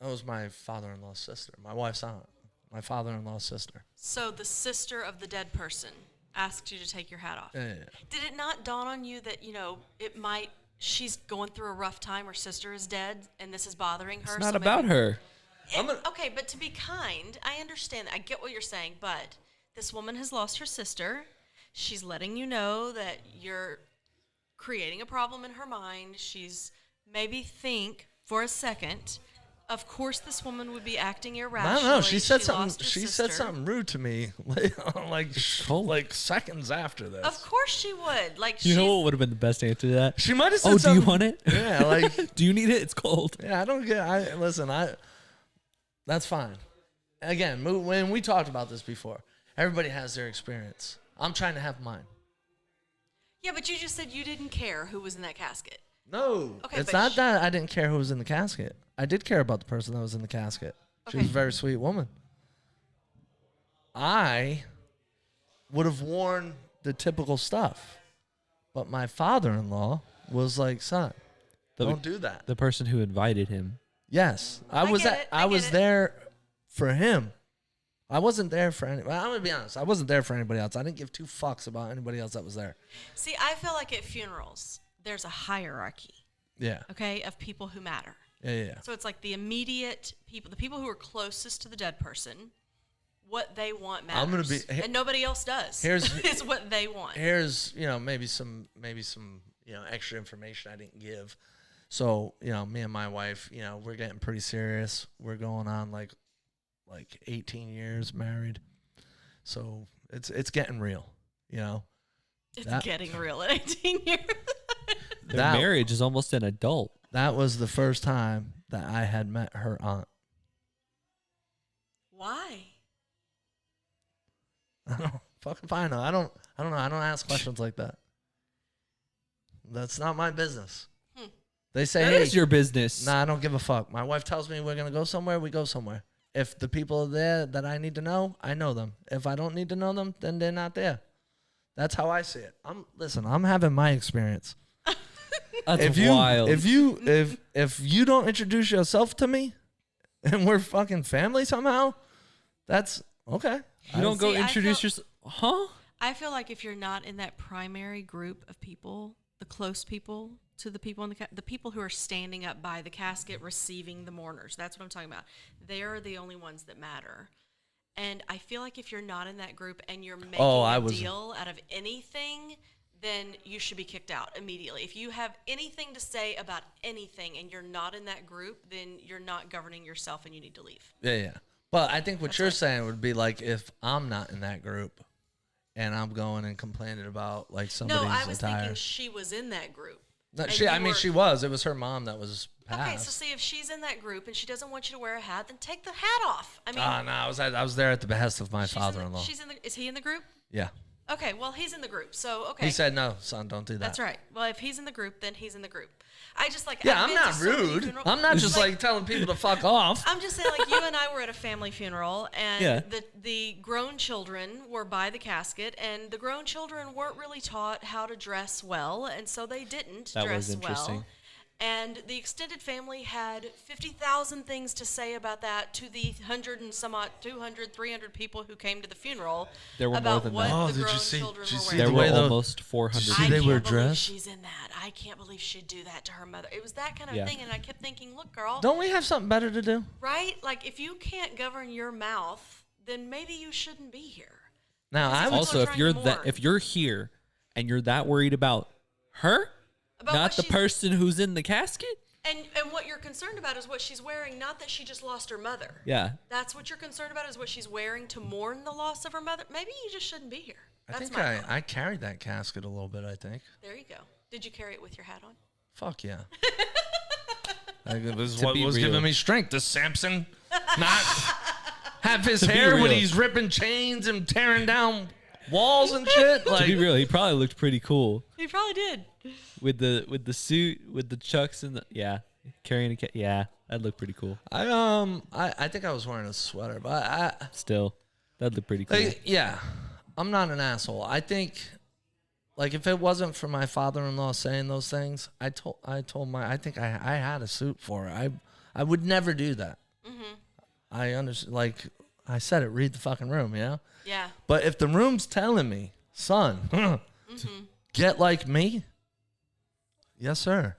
That was my father-in-law's sister, my wife's aunt, my father-in-law's sister. So the sister of the dead person asked you to take your hat off. Yeah. Did it not dawn on you that, she's going through a rough time, her sister is dead, and this is bothering her? It's not so about maybe- her. Okay, but to be kind, I understand. I get what you're saying, but this woman has lost her sister. She's letting you know that you're creating a problem in her mind. She's maybe think for a second. Of course, this woman would be acting irrationally. I don't know. She said lost her She said sister. something rude to me, like seconds after this. Of course she would. Like You know she's- what would have been the best answer to that? She might have said Oh, do something. you want it? Yeah, like Do you need it? It's cold. yeah. I don't get. Listen. That's fine. Again, when we talked about this before, everybody has their experience. I'm trying to have mine. Yeah, but you just said you didn't care who was in that casket. No, Okay, it's but not that I didn't care who was in the casket. I did care about the person that was in the casket. She was a very sweet woman. I would have worn the typical stuff, but my father-in-law was like, "Son, don't do that." The person who invited him. Yes, I was get it. I I was get it. there for him. I wasn't there for any. Well, I'm gonna be honest. I wasn't there for anybody else. I didn't give two fucks about anybody else that was there. See, I feel like at funerals, there's a hierarchy, Yeah, okay, of people who matter. yeah. So it's like the immediate people, the people who are closest to the dead person, what they want matters. I'm gonna be- and nobody else does. Here's- it's what they want. Here's maybe some extra information I didn't give. So me and my wife, we're getting pretty serious. We're going on like 18 years married. So it's getting real. It's that- getting real at 18 years. Their That- marriage is almost an adult. That was the first time that I had met her aunt. Why? I don't fucking find out. I don't know. I don't ask questions like that. That's not my business. They say, That "Hey, is your business. nah, I don't give a fuck." My wife tells me we're gonna go somewhere, we go somewhere. If the people are there that I need to know, I know them. If I don't need to know them, then they're not there. That's how I see it. I'm having my experience. That's wild. If you don't introduce yourself to me, and we're fucking family somehow, that's okay. you don't go See, I introduce feel- yourself, huh? I feel like if you're not in that primary group of people, the close people to the people in the people who are standing up by the casket receiving the mourners, that's what I'm talking about. They're the only ones that matter. And I feel like if you're not in that group and you're making a deal out of anything, then you should be kicked out immediately. If you have anything to say about anything and you're not in that group, then you're not governing yourself and you need to leave. Yeah. But I think what you're saying would be like if I'm not in that group and I'm going and complaining about like somebody's No, I was attire. thinking she was in that group. No, And she you were- was. It was her mom that was passed. Okay, so see, if she's in that group and she doesn't want you to wear a hat, then take the hat off. I mean, No, I was there at the behest of my she's in the- father-in-law. Is he in the group? Yeah. Okay, well, he's in the group, so okay. He said, "No, son, don't do that." That's right. Well, if he's in the group, then he's in the group. I just like. Yeah, I've I'm been to not so many rude. funerals- I'm not just like telling people to fuck off. I'm just saying, like, you and I were at a family funeral, and Yeah. the grown children were by the casket, and the grown children weren't really taught how to dress well, and so they didn't That dress was interesting. well. And the extended family had 50,000 things to say about that to the 100 and some odd, 200, 300 people who came to the funeral. There were more about than what that. Oh, the did you grown see- children did you were see There wearing. were way though- almost 400 See, I they can't wear believe dress? she's in that. I can't believe she'd do that to her mother. It was that kind of Yeah. thing, and I kept thinking, look, girl, Don't we have something better to do? right? Like, if you can't govern your mouth, then maybe you shouldn't be here. Now, Because I people was Also, are if trying you're to that, mourn. if you're here and you're that worried about her, About not what the she's- person who's in the casket, And what you're concerned about is what she's wearing, not that she just lost her mother. yeah, That's what you're concerned about is what she's wearing to mourn the loss of her mother. Maybe you just shouldn't be here. I That's think my thought. I carried that casket a little bit, I think. There you go. Did you carry it with your hat on? Fuck yeah. This is To what be was real. giving me strength. This Samson not have his To be hair when real. he's ripping chains and tearing down walls and shit. to Like, be real, he probably looked pretty cool He probably did. with the suit, with the chucks and the carrying a yeah, that'd look pretty cool. I think I was wearing a sweater, but Still, that'd look pretty cool. yeah, I'm not an asshole. I think, like, if it wasn't for my father-in-law saying those things, I think I had a suit for it. I would never do that. Mm-hmm. I understand. Like I said, it read the fucking room, you know. Yeah. But if the room's telling me, son, get like me, yes, sir.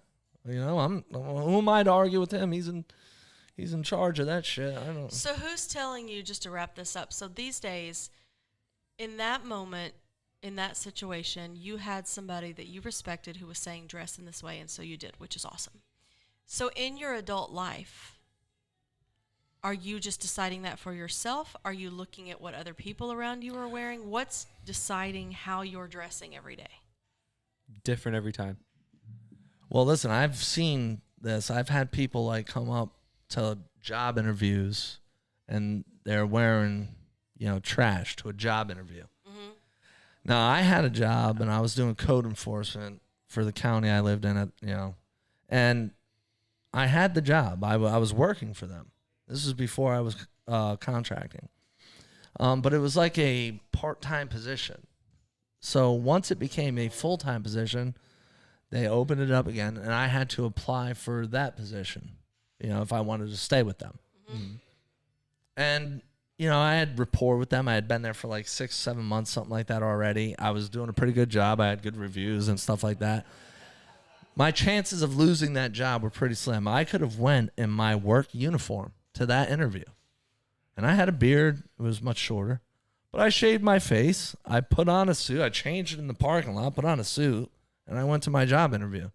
You know, who am I to argue with him? He's in charge of that shit. I don't. So who's telling you, just to wrap this up, so these days, in that moment, in that situation, you had somebody that you respected who was saying dress in this way, and so you did, which is awesome. So in your adult life, are you just deciding that for yourself? Are you looking at what other people around you are wearing? What's deciding how you're dressing every day? Different every time. Well, listen, I've seen this. I've had people like come up to job interviews, and they're wearing, trash to a job interview. Mm-hmm. Now, I had a job, and I was doing code enforcement for the county I lived in. And I had the job. I was working for them. This was before I was contracting. But it was like a part-time position. So once it became a full-time position, they opened it up again, and I had to apply for that position, if I wanted to stay with them. Mm-hmm. And, I had rapport with them. I had been there for like 6-7 months, something like that already. I was doing a pretty good job. I had good reviews and stuff like that. My chances of losing that job were pretty slim. I could have went in my work uniform to that interview. And I had a beard. It was much shorter. But I shaved my face. I put on a suit. I changed it in the parking lot, put on a suit, and I went to my job interview.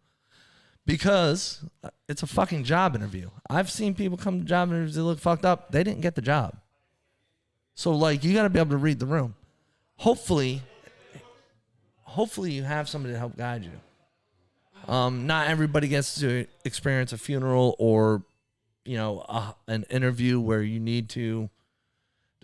Because it's a fucking job interview. I've seen people come to job interviews that look fucked up. They didn't get the job. So, you got to be able to read the room. Hopefully you have somebody to help guide you. Not everybody gets to experience a funeral or, an interview where you need to.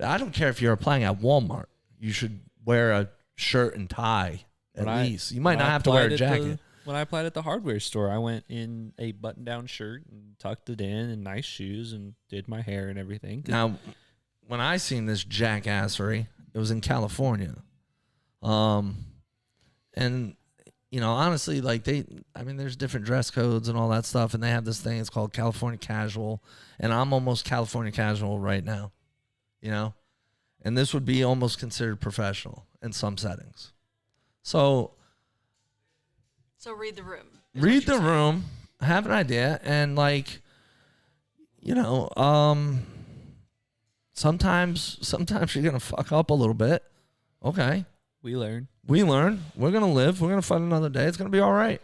I don't care if you're applying at Walmart. You should wear a shirt and tie at least. You might not have to wear a jacket. When I applied at the hardware store, I went in a button-down shirt and tucked it in and nice shoes and did my hair and everything. Now, when I seen this jackassery, it was in California. And honestly, there's different dress codes and all that stuff, and they have this thing, it's called California Casual, and I'm almost California Casual right now, and this would be almost considered professional in some settings. So read the room. Read the room, have an idea, and sometimes you're gonna fuck up a little bit. Okay. We learn. We're going to live. We're going to find another day. It's going to be all right.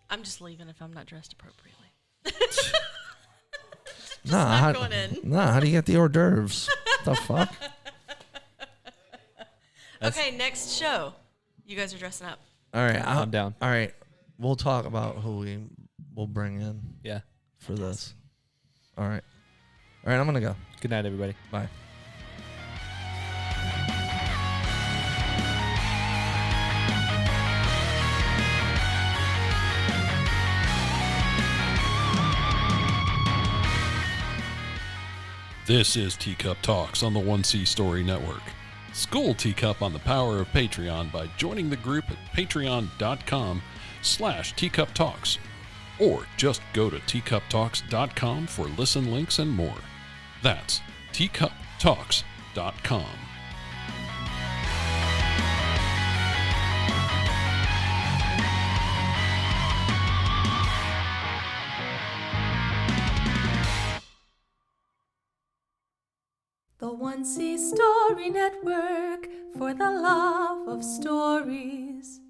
I'm just leaving if I'm not dressed appropriately. Going in. How do you get the hors d'oeuvres? The fuck? Okay, next show. You guys are dressing up. All right. I'm down. All right. We'll talk about who we'll bring in Yeah. for this. All right. All right, I'm going to go. Good night, everybody. Bye. This is Teacup Talks on the 1C Story Network. School Teacup on the power of Patreon by joining the group at patreon.com/Teacup Talks, or just go to teacuptalks.com for listen links and more. That's teacuptalks.com. The 1C Story Network, for the love of stories.